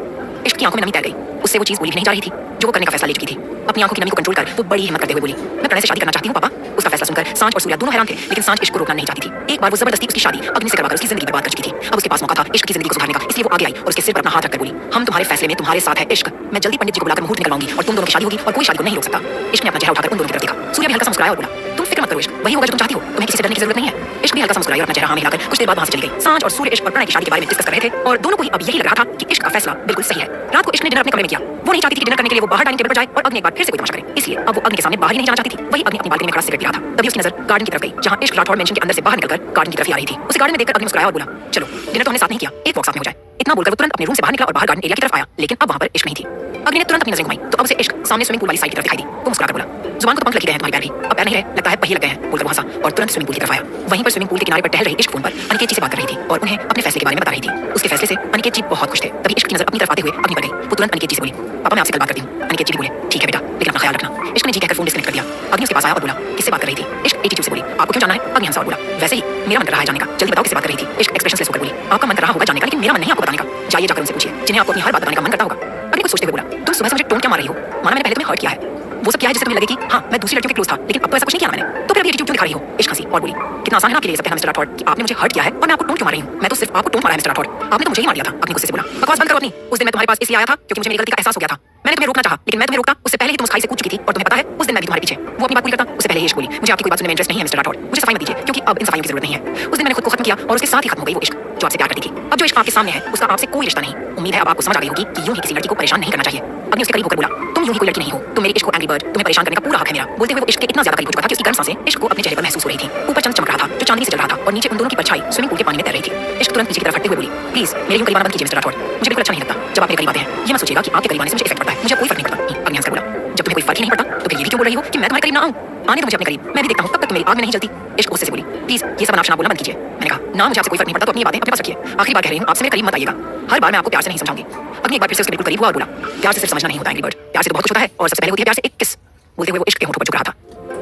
इश्क की आंखों में नमी तैर गई। उससे वो चीज बोली भी नहीं जा रही थी जो वो करने का फैसला ले चुकी थी। अपनी आंखों की नमी को कंट्रोल कर वो बड़ी हिम्मत करते हुए बोली, मैं प्रणय से शादी करना चाहती हूँ पापा। उसका फैसला सुनकर सांझ और सूर्या दोनों हैरान थे, लेकिन सांझ इश्क को रोकना नहीं चाहती थी। एक बार वो जबरदस्ती उसकी शादी अग्नि से करवाकर उसकी जिंदगी बर्बाद कर चुकी थी। अब उसके पास मौका था इश्क की जिंदगी को सुधारने का, इसलिए वो आगे आई और उसके सिर पर अपना हाथ रखकर बोली, हम तुम्हारे फैसले में तुम्हारे साथ है इश्क। मैं जल्दी पंडित जी को बुलाकर मुहूर्त निकलवाऊंगी और तुम दोनों की शादी होगी और कोई शादी को नहीं रोक सकता। इश्क ने अपना चेहरा उठाकर उन दोनों की तरफ देखा। सूर्या भी हल्का सा मुस्कुराया और बोला, तुम फिक्र मत करो इश्क, वही होगा जो तुम चाहती हो, तुम्हें किसी से डरने की जरूरत नहीं है। इश्क भी हल्का सा मुस्कुराई और अपना चेहरा हाँ में हिलाकर कुछ देर बाद वहां से चली गई। सांझ और सूर्य इश्क और प्रणय की शादी के बारे में डिस्कस कर रहे थे और दोनों को ही अब यही लग रहा था कि इश्क का फैसला बिल्कुल सही है। रात को इश्क ने डिनर अपने कमरे में किया। वो नहीं चाहती थी कि डिनर करने के लिए वो बाहर डाइनिंग टेबल पर जाए और अग्नि एक बार फिर से कोई तमाशा करे, इसलिए अब वो अग्नि के सामने बाहर ही नहीं जाना चाहती थी। वही अग्नि अपनी बालकनी में खड़ा सिगरेट पी रहा था। तभी उसकी नजर गार्डन की तरफ गई जहां इश्क राठौड़ मेंशन के अंदर से बाहर निकलकर गार्डन की तरफ आ रही थी। उसे गार्डन में देखकर अग्नि मुस्कुराया और बोला, चलो डिनर तो हमने साथ नहीं किया, एक वॉक साथ में हो जाए। इतना बोलकर वो तुरंत अपने रूम से बाहर निकला और बाहर गार्डन एरिया की तरफ आया, लेकिन अब वहां पर इश्क नहीं थी। अग्नि ने तुरंत अपनी नजरें घुमाई तो अब उसे इश्क सामने स्विमिंग पूल वाली साइड की तरफ दिखाई दी। वो मुस्कुराकर बोला, जुबान को तो पंख लग गए हैं तुम्हारे पैर भी, अब पैर नहीं रहे, लगता है पहिए लग गए हैं, बोलकर वो हंसा और तुरंत स्विमिंग पूल की तरफ आया। वहीं पर स्विमिंग पूल के किनारे पर टहल रही इश्क फोन पर अनिकेत जी से बात कर रही थी और उन्हें अपने फैसले के बारे में बता रही थी। उसके फैसले से अनिकेत जी बहुत खुश थे। तभी इश्क की नजर अपनी तरफ आते हुए अग्नि पर गई। वो तुरंत अनिकेत जी से बोली, पापा मैं आपसे कल बात करती हूँ। अनिकेत जी भी बोले, ठीक है बेटा, लेकिन अपना ख्याल रखना। इश्क ने जी कहकर फोन डिस्कनेक्ट कर दिया। अग्नि उसके पास आया और बोला, किससे बात कर रही थी? इश्क एटीट्यूड से बोली, आपको क्यों जाना है? अग्नि हंसा और बोला, वैसे ही मेरा मन कर रहा है जाने का, जल्दी बताओ किससे बात कर रही थी? इश्क एक्सप्रेशनलेस होकर बोली, आपका मन कर रहा होगा जाने का, लेकिन मेरा मन नहीं आपको बताने का। जाइए जाकर उनसे पूछिए जिन्हें आपको अपनी हर बात बताने का मन करता होगा। अग्नि कुछ सोचते हुए बोला, तुम सुबह से मुझे टोन क्या मार रही हो? माना मैंने पहले तुम्हें हर्ट किया है, वो सब क्या है जिससे तुम्हें लगे कि हाँ मैं दूसरी लड़कियों के क्लोज था, लेकिन अब तो ऐसा कुछ नहीं किया मैंने, तो फिर अभी एटीट्यूड क्यों दिखा रही हो? इश्क हंसी और बोली, कितना आसान है ना आपके लिए सब कहना मिस्टर राठौड़ कि आपने मुझे हर्ट किया है और मैं आपको टोन क्यों मार रही हूँ? मैं तो सिर्फ आपको टोन मारा है मिस्टर राठौड़, आपने तो मुझे ही मार दिया था। अग्नि गुस्से से बोला, बकवास बंद करो अपनी। उस दिन मैं तुम्हारे पास इसलिए आया था क्योंकि मुझे मेरी गलती का एहसास हो गया था। मैंने तुम्हें रोकना चाहा, लेकिन मैं तुम्हें रोकता उससे पहले ही तुम उस खाई से कूद चुकी थी और तुम्हें पता है उस दिन मैं भी तुम्हारे पीछे। वो अपनी बात पूरी करता उससे पहले ही इश्क बोली, मुझे आपकी कोई बात सुनने में इंटरेस्ट नहीं है मिस्टर राठौड़, मुझे सफाई मत दीजिए क्योंकि अब इन सफाइयों की जरूरत नहीं है। उस दिन मैंने खुद को खत्म किया और उसके साथ ही खत्म हो गई वो इश्क जो आपसे प्यार करती थी। अब जो इश्क आपके सामने है उसका आपसे कोई रिश्ता नहीं। उम्मीद है अब आपको समझ आ गई होगी कि यूं ही किसी लड़की को परेशान नहीं करना चाहिए। अग्नि उसके करीब होकर बोला, तुम यूं ही कोई लड़की नहीं हो, तुम मेरी इश्क को एंग्री बर्ड, तुम्हें परेशान करने का पूरा हक है मेरा। बोलते हुए वो इश्क के इतना ज्यादा करीब हो चुका था कि उसकी गर्म सांसें इश्क को अपने चेहरे पर महसूस हो रही थी। ऊपर चंद्र चमक रहा था जो चांदनी से जल रहा था और नीचे उन दोनों की परछाई स्विमिंग पूल के पानी में तैर रही थी। इश्क तुरंत पीछे की तरफ हटते हुए बोली, प्लीज मेरे यूं करीब आना बंद कीजिए मिस्टर राठौड़, मुझे बिल्कुल अच्छा नहीं लगता जब आप मेरे करीब आते हैं। ये मत सोचिएगा कि आपके करीब आने से मुझे इफेक्ट पड़ता है, मुझे कोई फर्क नहीं पड़ता। अग्नि हंसकर बोला, जब तुम्हें कोई फर्क ही नहीं पड़ता तो फिर ये भी क्यों बोल रही हो कि मैं तुम्हारे करीब ना आऊं? आने दो मुझे अपने करीब, मैं भी देखता हूं कब तक तुम मेरी आग में नहीं जलती। इश्क गुस्से से बोली, प्लीज ये सब अनाप शनाप बोलना बंद कीजिए। मैंने कहा, ना मुझे आपसे कोई फर्क नहीं पड़ता तो अपनी ये बातें अपने पास रखिए। आखिरी बार कह रही हूं, आपसे मेरे करीब मत आइएगा। हर बार मैं आपको प्यार से नहीं समझाऊंगी। अग्नि एक बार फिर से उसके बिल्कुल करीब हुआ और बोला, प्यार से सिर्फ समझना नहीं होता एंग्री बर्ड, प्यार से तो बहुत कुछ होता है और सबसे पहले होती है प्यार से एक किस। बोलते हुए वो इश्क के होठों पर झुक रहा था।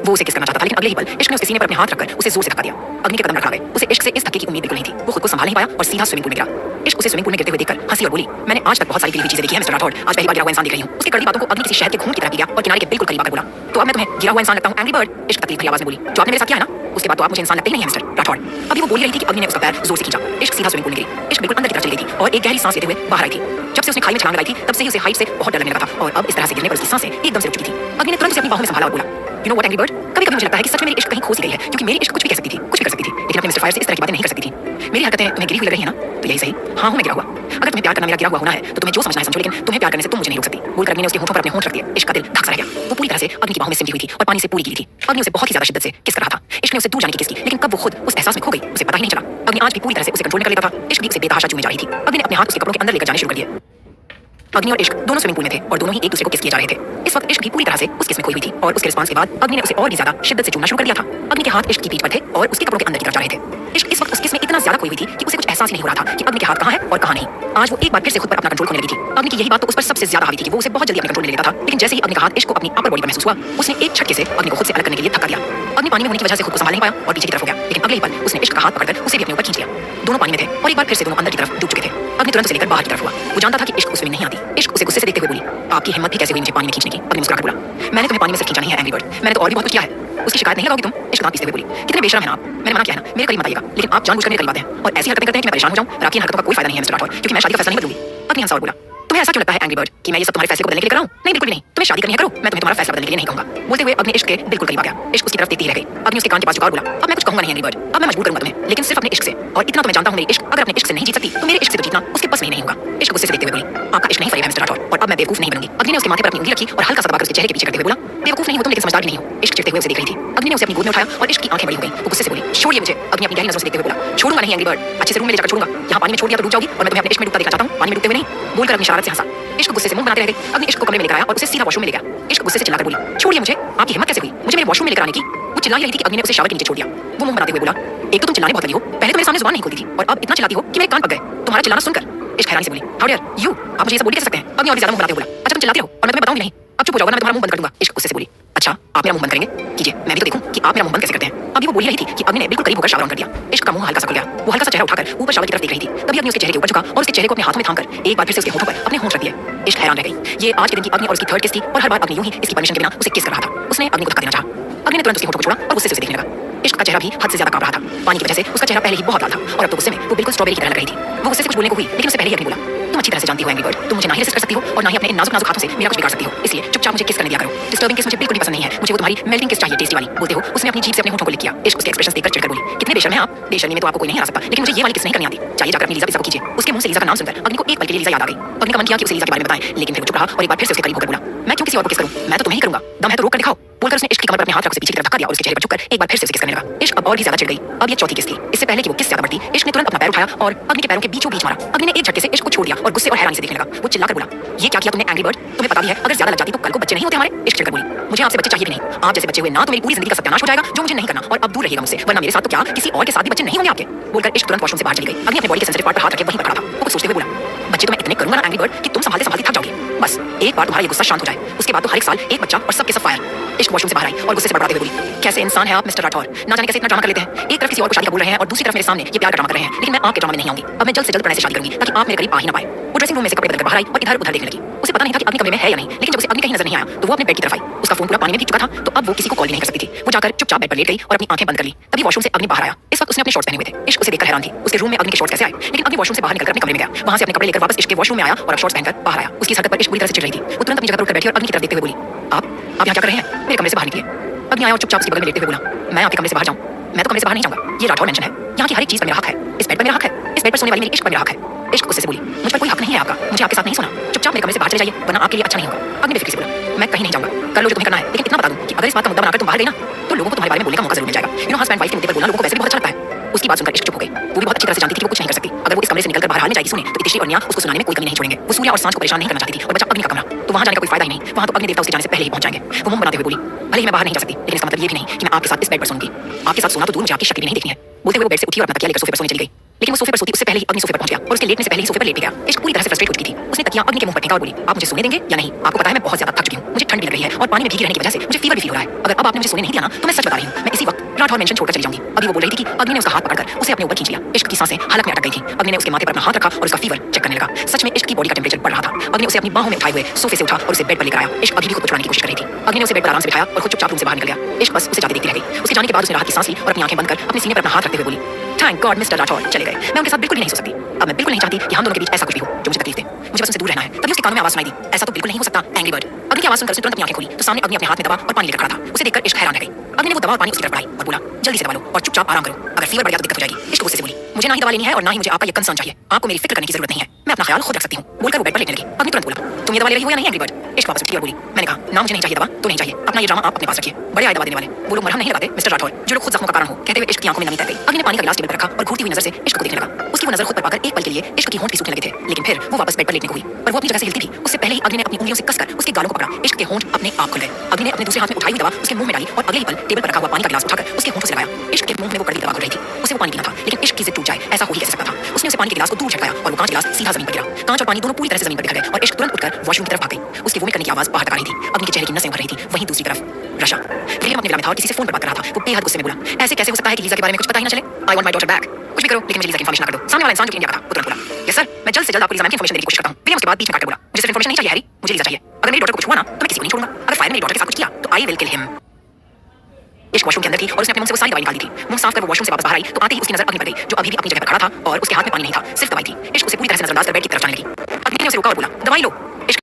वो उसे किस करना चाहता था, लेकिन अगले ही पल इश्क ने उसके सीने पर अपने हाथ रखकर उसे जोर से धक्का दिया। अग्नि के कदम रखा गए। उसे इश्क से इस धक्के की उम्मीद बिल्कुल नहीं थी। वो खुद को संभाल नहीं पाया और सीधा स्विमिंग पूल में गिरा। इश्क उसे स्विमिंग पूल में गिरते हुए देखकर हंसी और बोली, मैंने आज तक बहुत सारी गिरी हुई चीजें देखी हैं मिस्टर राठौड़, आज पहली बार गिरा हुआ इंसान देख रही हूं। उसकी कड़वी बातों को अग्नि किसी शहद के घूंट की तरह पी गया और किनारे के बिल्कुल करीब आकर बोला, तो अब मैं तुम्हें गिरा हुआ इंसान लगता हूं एंग्री बर्ड? इश्क तकलीफ भरी आवाज में बोली, जो आपने मेरे साथ किया है ना, उसके बाद तो आप मुझे इंसान लगते ही नहीं है मिस्टर राठौड़। अभी वो बोल रही थी कि अग्नि ने उसका पैर जोर से खींचा। इश्क सीधा स्विमिंग पूल में गिरी। इश्क बिल्कुल अंदर की तरफ चली गई थी और एक गहरी सांस लेते हुए बाहर आई थी। जब से उसने खाई में छलांग लगाई थी तब से ही उसे हाइट से बहुत डर लगने लगा था और अब इस तरह से गिरने पर उसकी सांसें एकदम से रुक चुकी थी। अग्नि ने तुरंत उसे अपनी बाहों में संभाला और बोला, you know what angry bird, कभी कभी मुझे लगता है कि सच में मेरी इश्क कहीं खो सी गई है, क्योंकि मेरी इश्क कुछ भी कह सकती थी, कुछ भी कर सकती थी, लेकिन अपने मिस्टर फायर से इस तरह की बातें नहीं कर सकती थी। मेरी हरकतें तुम्हें गिरी हुई लग रही है ना, तो यही सही, हाँ हूं मैं गिरा हुआ। अगर तुम्हें प्यार करना मेरा गिरा हुआ होना है तो तुम्हें जो समझना है समझो, लेकिन तुम्हें प्यार करने से तुम मुझे नहीं रोक सकती। बोलकर अग्नि ने उसके होठों पर अपने होंठ रख दिए। इश्क का दिल धक सा रह गया। वो पूरी तरह से अग्नि की बाहों में सिमटी हुई थी और पानी से पूरी गिरी थी। अग्नि उसे बहुत ही ज्यादा शिद्दत से किस कर रहा था। इश्क ने उसे दूर जाने की किस की, लेकिन कब वो खुद उस एहसास में खो गई उसे पता ही नहीं चला। अग्नि आज भी पूरी तरह से उसे कंट्रोल कर लेता था। इश्क भी उसे बेतहाशा चूमे जा रही थी। अग्नि ने अपने हाथ उसके कपड़ों के अंदर लेकर जाने शुरू कर दिए। अग्नि और इश्क दोनों स्विमिंग पूल में थे और दोनों ही एक दूसरे को किस किए जा रहे थे। इस वक्त इश्क भी पूरी तरह से उस किस में खोई हुई थी और उसके रिस्पांस के बाद अग्नि ने उसे और भी ज्यादा शिद्दत से चूमना शुरू कर दिया था। अग्नि के हाथ इश्क की पीठ पर थे और उसके कपड़ों के अंदर की तरफ जा रहे थे। इश्क इस वक्त उस किस में इतना ज्यादा खोई हुई थी कि उसे कुछ एहसास ही नहीं हो रहा था कि अग्नि के हाथ कहां है और कहां नहीं। आज वो एक बार फिर से खुद पर अपना कंट्रोल खोने लगी थी। अग्नि की यही बात तो उस पर सबसे ज्यादा हावी थी कि वो उसे बहुत जल्दी अपने कंट्रोल में ले लेता था, लेकिन जैसे ही अग्नि का हाथ इश्क को अपनी अपर बॉडी पर महसूस हुआ, उसने एक झटके से अग्नि को खुद से अलग करने के लिए धक्का दिया। अग्नि पानी में होने की वजह से खुद को संभाल नहीं पाया और पीछे की तरफ हो गया, लेकिन अगले ही पल उसने इश्क का हाथ पकड़कर उसे भी अपने ऊपर खींच लिया। दोनों पानी में थे और एक बार फिर से दोनों अंदर की तरफ डूब चुके थे। अग्नि तुरंत उसे लेकर बाहर की तरफ हुआ। वो जानता था कि इश्क उसमें नहीं आती। इश्क उसे गुस्से से देखते हुए बोली, आपकी हिम्मत भी कैसे हुई मुझे पानी में खींचने की? अग्नि मुस्कुराकर बोला, मैंने तुम्हें पानी में से खींचा नहीं है एंग्री बर्ड, मैंने तो और भी बहुत कुछ किया है। उसकी शिकायत नहीं लगाओगी तुम? इश्क दांत पीसते हुए बोली, कितने बेशर्म हैं आप, मैंने मना किया है ना, मेरे करीब मत आइएगा, लेकिन आप जानबूझकर मेरे करीब आते हैं और ऐसी हरकतें करते हैं कि मैं परेशान हो जाऊं। आपकी हरकतों का कोई फायदा नहीं है मिस्टर राठौड़, क्योंकि मैं शादी का फैसला नहीं बदलूंगी। अग्नि हंसा और बोला, तुम्हें ऐसा क्यों लगता है एंग्री बर्ड कि मैं ये सब तुम्हारे फैसले को बदलने के लिए कर रहा हूं? नहीं, बिल्कुल भी नहीं। तुम्हें शादी करनी है करो, मैं तुम्हें तुम्हारा फैसला बदलने के लिए नहीं कहूंगा। बोलते हुए अग्नि इश्क के बिल्कुल करीब आ गया। इश्क उसकी तरफ देखती ही रह गई। अग्नि उसके कान के पास झुका और बोला, अब मैं कुछ कहूंगा नहीं एंग्री बर्ड, अब मैं मजबूर करूंगा तुम्हें, लेकिन सिर्फ अपने इश्क से। और इतना तो मैं जानता हूं मेरी इश्क अगर अपने इश्क से नहीं जीत सकती तो मेरे इश्क से तो जीतना उसके बस में ही नहीं होगा। इश्क गुस्से से देखते हुए बोली, आपका इश्क नहीं फरेब है मिस्टर राठौड़ और अब मैं बेवकूफ नहीं बनूंगी। अग्नि ने उसके माथे पर अपनी उंगली रखी और हल्का सा दबाकर उसके चेहरे के पीछे करते हुए बोला, बेवकूफ नहीं हो तुम, लेकिन समझदार भी नहीं हो। इश्क चिढ़ते हुए उसे देख रही थी। अग्नि ने उसे अपनी गोद में उठाया और इश्क की आंखें बड़ी हो गई। वो गुस्से से बोली, छोड़िए मुझे। अग्नि अपनी गहरी नजरों से देखते हुए बोला, छोड़ूंगा नहीं एंग्री बर्ड, अच्छे से रूम में ले जाकर छोड़ूंगा। यहाँ पानी में छोड़ दिया तो डूब जाओगी और मैं तुम्हें अपने इश्क में डूबता देखना चाहता हूँ, पानी में डूबते हुए नहीं। बोलकर अग्नि शरारत से हंसा। इश्क गुस्से से मुंह बनाते रह गई। अग्नि इश्क को कमरे में लेकर आया और उसे सीधा वॉशरूम में ले गया। इश्क गुस्से से चिल्लाकर बोली, छोड़िए मुझे, आपकी हिम्मत कैसे हुई मुझे मेरे वॉशरूम में लेकर आने की? वो चिल्ला ही रही थी कि अग्नि ने उसे शावर के नीचे छोड़ दिया। वो मुंह बनाते हुए बोला, एक तो तुम चिल्लाने बहुत लगी हो, पहले तो मेरे सामने जुबान नहीं खोलती थी और अब इतना चिल्लाती हो कि मेरे कान पक गए तुम्हारा चिल्लाना सुनकर। इश्क हैरानी से बोली, हाउ डेयर यू, आप मुझे ये सब बोल कैसे सकते हैं? अग्नि और भी ज्यादा मुंह बनाते हुए बोला, अच्छा तुम चिल्लाते हो और मैं तुम्हें बताऊंगी नहीं, अब चुप हो जाओ वरना मैं तुम्हारा मुंह बंद कर दूंगा। इश्क गुस्से से बोली, अच्छा आप मेरा मुंह बंद करेंगे, कीजिए मैं भी तो देखूं कि आप मेरा मुंह बंद कैसे करते हैं। अभी वो बोल रही थी कि अग्नि ने बिल्कुल करीब होकर शावर ऑन कर दिया। इश्क का मुंह हल्का सा खुल गया। वो हल्का सा चेहरा उठाकर ऊपर शावर की तरफ देख रही थी। तभी अग्नि उसके चेहरे के ऊपर झुका और उसके चेहरे को अपने हाथों में थामकर एक बार फिर से उसके होठों पर अपने होंठ रख दिए। इश्क हैरान रह गई। ये आज के दिन की अग्नि और उसकी थर्ड किस थी और हर बार अग्नि यूं ही इसकी परमिशन के बिना उसे किस कर रहा था। उसने अग्नि को धक्का देना चाहा। अग्नि ने तुरंत उसके होठों को छोड़ा और गुस्से से उसे देखने लगा। इश्क का चेहरा भी हद से ज्यादा कांप रहा था। पानी की वजह से उसका चेहरा पहले ही बहुत लाल था और अब तो गुस्से में वो बिल्कुल स्ट्रॉबेरी की तरह लग रही थी। वो गुस्से से कुछ बोलने को हुई, लेकिन उससे पहले ही अग्नि बोला, तुम अच्छी तरह से जानती हो एंग्री बर्ड, तुम मुझे ना ही रेसिस्ट कर सकती हो और ना ही अपने इन नाजुक नाजुक हाथों से मेरा कुछ बिगाड़ सकती हो, इसलिए चुपचाप मुझे किस करने दिया करो। डिस्टर्बिंग किस मुझे बिल्कुल भी पसंद नहीं है, मुझे वो तुम्हारी मेल्टिंग किस चाहिए, टेस्टी वाली। बोलते हो उसने अपनी जीभ से अपने होठों को लिक किया। इश्क उसके एक्सप्रेशंस देखकर चिढ़कर बोली, कितने बेशर्म हैं आप, बेशर्मी में तो आपको कोई नहीं हरा सकता, लेकिन मुझे ये वाली किस नहीं करनी आती। चाहिए जाकर अपनी लीजा पिज़्ज़ा को कीजिए। उसके मुंह से लीजा का नाम सुनकर अग्नि को एक पल के लिए लीजा याद आ गई। अग्नि का मन किया कि उसे लीजा के बारे में बताएं, लेकिन फिर वो चुप रहा और एक बार फिर से उसके करीब होकर बोला, मैं क्यों किसी और को किस करूं, मैं तो तुम्हें ही करूंगा, दम है तो रोक कर दिखाओ। बोलकर उसने इश्क की कमर पर अपने हाथ रख उसे पीछे की तरफ धक्का दिया और उसके चेहरे पर झुककर एक बार फिर से उसे किस करने लगा। इश्क अब और भी ज्यादा चिढ़ गई। अब ये चौथी किस थी। इससे पहले कि वो किस ज्यादा बढ़ती, इश्क ने तुरंत अपना पैर उठाया और अग्नि के पैरों के बीचों बीच मारा। अग्नि ने एक झटके से इश्क को छोड़ दिया और गुस्से और हैरानी से देखने लगा। वो चिल्लाकर बोला, ये क्या किया तुमने एंग्री बर्ड, तुम्हें पता भी है अगर ज्यादा लग जाती तो कल को बच्चे नहीं होते हमारे। इश्क चिढ़कर बोली, मुझे आपसे बच्चे चाहिए भी नहीं, आप जैसे बच्चे हुए ना तो मेरी पूरी जिंदगी का सत्यानाश हो जाएगा, जो मुझे नहीं करना, और अब दूर रहिएगा मुझसे, वरना मेरे साथ तो क्या किसी और के साथ भी बच्चे नहीं होंगे आपके। बोलकर इश्क तुरंत वॉशरूम से बाहर चली गई। अग्नि अपने बॉडी के सेंसिटिव पार्ट पर हाथ रखे वहीं पर खड़ा था। वो कुछ सोचते हुए बोला, बच्चे तो मैं इतने करूंगा ना एंग्री बर्ड कि तुम संभालते संभालते थक जाओगे। बस एक बार तुम्हारा ये गुस्सा शांत हो जाए, उसके बाद तो हर एक साल एक बच्चा और सबके सब फायर। इश्क वॉशरूम से बाहर आई और गुस्से से बड़बड़ाते हुए बोली, कैसे इंसान है आप मिस्टर राठौड़, ना जाने कैसे इतना ड्रामा कर लेते हैं। एक तरफ किसी और को शादी का बोल रहे हैं और दूसरी तरफ मेरे सामने ये प्यार का ड्रामा कर रहे हैं, लेकिन मैं आपके ड्रामे में नहीं आऊंगी। अब मैं जल्द से जल्द प्रणय से शादी करूंगी ताकि आप मेरे करीब आ ही ना पाए। वो ड्रेसिंग रूम में से कपड़े बदलकर बाहर आई और इधर उधर देखने लगी। उसे पता नहीं था कि अग्नि कमरे में है या नहीं, लेकिन जब उसे अग्नि कहीं नजर नहीं आया तो वो अपने बेड की तरफ आई। उसका फोन पूरा पानी में भीग चुका था तो अब वो किसी को कॉल भी नहीं कर सकती थी। वो जाकर चुपचाप बेड पर लेट गई और अपनी आंखें बंद कर ली। तभी वॉशरूम से अग्नि बाहर आया। इस वक्त उसने अपने शॉर्ट्स पहने हुए थे। इश्क उसे देखकर हैरान थी, उसके रूम में अग्नि के शॉर्ट्स कैसे आए, लेकिन अग्नि वॉशरूम से बाहर निकलकर अपने कमरे में गया। वहां से अपने कपड़े लेकर वापस इश्क के वॉशरूम में आया और अब शॉर्ट्स पहनकर बाहर आया। उसकी हरकत पर इश्क बुरी तरह से चिढ़ रही थी। वो तुरंत अपनी जगह पर उठकर बैठी और अग्नि की तरफ देखते हुए बोली, आप यहाँ क्या कर रहे हैं, मेरे कमरे से बाहर निकलिए। अग्नि आया और चुपचाप उसके बगल में लेटते हुए बोला, मैं आपके कमरे से बाहर जाऊं, मैं तो कमरे से बाहर नहीं जाऊंगा, ये राठौड़ मेंशन है, यहाँ की हर एक चीज पर मेरा हक है, इस बेड पर मेरा हक है, इस बेड पर सोने वाली मेरी इश्क पर मेरा हक है। इश्क गुस्से से बोली, मुझ पर कोई हक नहीं है आपका, मुझे आपके साथ नहीं सोना, चुपचाप मेरे कमरे से बाहर चले जाइए वरना आपके लिए अच्छा नहीं होगा। अग्नि ने फिक्री से बोला, मैं कहीं नहीं जाऊंगा, कर लो जो तुम्हें करना है, लेकिन इतना बता दूं कि अगर इस बात का मुद्दा बनाकर तुम बाहर गई ना तो लोगों को तुम्हारे बारे में बोलने का मौका जरूर मिल जाएगा। यू नो हस्बैंड वाइफ के मुद्दे पर बोलना लोगों को वैसे भी बहुत अच्छा लगता है। उसकी बात सुनकर इश्क चुप हो गई। वो भी बहुत अच्छी तरह से जानती थी कि वो कुछ नहीं कर सकती। अगर वो इस कमरे से निकलकर बाहर हाल में जाएगी सुने तो इतिश्री और निया उसको सुनाने में कोई कमी नहीं छोड़ेंगे। वो सूर्या और सांझ को परेशान नहीं करना चाहती थी और बचा अग्नि का कमरा, तो वहां जाने का कोई फायदा ही नहीं। वहां तो अग्नि देवता उसके जाने से पहले ही पहुंच जाएंगे। वो मुंह बनाते हुए बोली, भले ही मैं बाहर नहीं जा सकती लेकिन इसका मतलब ये भी नहीं कि मैं आपके साथ इस बेड पर सोऊंगी। आपके साथ सोना तो दूर, मुझे आपकी शक्ल भी नहीं देखनी है। बोलते हुए वो बेड से उठी और अपना तकिया लेकर सोफे पर सोने चली गई। लेकिन वो सोफे पर सोती उससे पहले ही अग्नि सोफे पर पहुंच गया और उसके लेटने से पहले ही सोफे पर लेट गया। इश्क पूरी तरह से फ्रस्ट्रेट हो चुकी थी। उसने तकिया अग्नि के मुंह पर फेंका और बोली, आप मुझे सोने देंगे या नहीं? आपको पता है मैं बहुत ज्यादा थक चुकी हूं, मुझे ठंड भी लग रही है और पानी में भीगी रहने की वजह से मुझे फीवर भी फील हो रहा है। अगर अब आपने मुझे सोने नहीं दिया ना तो मैं सच बता रही हूं, मैं इसी वक्त राठौर मेंशन छोड़कर चली जाऊंगी। अभी वो बोल रही थी कि अग्नि ने उसका हाथ पकड़कर उसे अपने ऊपर खींच लिया। इश्क की सांसें हलक में अटक गई थी। अग्नि ने उसके माथे पर अपना हाथ रखा और उसका फीवर चेक करने लगा। सच में इश्क की बॉडी का टेंपरेचर बढ़ रहा था। अग्नि उसे अपनी बाहों में उठाए हुए सोफे से उठा और उसे बेड पर लेकर आया। इश्क अभी भी खुद को छुड़ाने की कोशिश कर रही थी। अग्नि ने उसे बेड पर आराम से बिठाया और खुद चुपचाप रूम से बाहर निकल गया। इश्क बस उसे जाते देखती रह गई। उसके जाने के बाद उसने राहत की सांस ली और अपनी आंखें बंद कर अपने सीने पर अपना हाथ रखते हुए बोली, थैंक गॉड मिस्टर राठौर चले गए। मैं उनके साथ बिल्कुल भी नहीं सो सकती। अब मैं बिल्कुल नहीं चाहती कि हम दोनों के बीच ऐसा कुछ भी हो जो मुझे तकलीफ दे। मुझे बस उनसे दूर रहना है। तभी उसके कानों में आवाज सुनाई दी, ऐसा तो बिल्कुल नहीं हो सकता एंग्री बर्ड। अग्नि की आवाज सुनकर उसने तुरंत अपनी आंखें खोली तो सामने अग्नि अपने हाथ में दवा और पानी लेकर खड़ा था। उसे देखकर इश्क हैरान रह गई। अग्नि ने वो दवा और पानी उसकी तरफ बढ़ाई और बोला, जल्दी से दवा लो और चुपचाप आराम करो, अगर फीवर बढ़ गया तो दिक्कत हो जाएगी। इश्क गुस्से से बोली, मुझे ना ही दवा लेनी है और ना ही मुझे आपका ये कंसर्न चाहिए। आपको मेरी फिक्र करने की जरूरत नहीं है, मैं अपना ख्याल खुद रख सकती हूँ। बोलकर वो बेड पर लेटने लगी। अग्नि तुरंत बोला, तुम ये दवा ले रही हो या नहीं एंग्री बर्ड? इश्क वापस उठी और बोली, मैंने कहा ना मुझे नहीं चाहिए दवा तो नहीं चाहिए, अपना ये ड्रामा आप अपने पास रखिए। बड़े आए दवा देने वाले, वो लोग मरहम नहीं लगाते मिस्टर राठौर जो लोग खुद जख्मों का कारण हो। कहते हुए इश्क की आंखों में नमी तैर गई। अग्नि ने पानी का गिलास टेबल पर रखा और घूरती हुई नजर से इश्क को देखने लगा। उसकी वो नजर खुद पर पाकर एक पल के लिए इश्क की होंठ भी सूखने लगे थे, लेकिन फिर वो वापस बेड पर लेटने को हुई और वो अपनी जगह से हिलती थी उससे पहले ही अग्नि ने अपनी उंगलियों से कसकर उसके गालों को पकड़ा। इश्क के होंठ अपने आप खुल गए। अग्नि ने अपने दूसरे हाथ में उठाई हुई दवा उसके मुंह में डाली और अगले ही पल टेबल पर रखा हुआ पानी का गिलास उठाकर उसके होंठों से लगाया। इश्क के मुंह में वो कड़वी दवा घुल रही थी। उसे वो पानी पीना था लेकिन इश्क की जिद टूट जाए ऐसा हो ही कैसे सकता था। उसने उसे पानी के गिलास को दूर झटकाया और वो कांच गिलास सीधा जमीन पर गिरा। कांच और पानी दोनों पूरी तरह से जमीन पर बिखर गए और इश्क तुरंत उठकर वॉशरूम की तरफ भाग गई। उसकी वोमिट करने की आवाज बाहर तक आ रही थी। अग्नि के चेहरे की नसें उभर रही थी। वहीं दूसरी तरफ रशा विलियम अपने विला में था और किसी से फोन पर बात कर रहा था। वो बेहद गुस्से में बोला, ऐसे कैसे हो सकता है कि लीजा के बारे में कुछ पता ही ना चले? I want my daughter back. कुछ भी करो लेकिन मुझे लीजा की इन्फॉर्मेशन ना कर दो। सामने वाला इंसान जो कि इंडिया का था वो तुरंत बोला, यस सर मैं जल्द से जल्द आपको लीजा मैम की इन्फॉर्मेशन देने की कोशिश करता हूं। विलियम उसके बाद बीच में काटकर बोला, मुझे सिर्फ इन्फॉर्मेशन नहीं चाहिए हैरी, मुझे लीजा चाहिए। अगर मेरी डॉटर को कुछ हुआ ना तो मैं किसी को नहीं छोड़ूंगा। अगर फायर मेरी डॉटर के साथ कुछ किया तो आई विल किल हिम। इश्क वॉशरूम के अंदर थी और उसने अपने मुंह से वो सारी दवाई निकाल दी थी। मुंह साफ कर वो वॉशरूम से वापस बाहर आई तो आते ही उसकी नजर अग्नि पर गई जो अभी भी अपनी जगह पर खड़ा था और उसके हाथ में पानी नहीं था, सिर्फ दवाई थी। इश्क उसे पूरी तरह से नजरअंदाज कर बेड की तरफ जाने लगी। अग्नि ने उसे रोका और बोला, दवाई लो। इश्क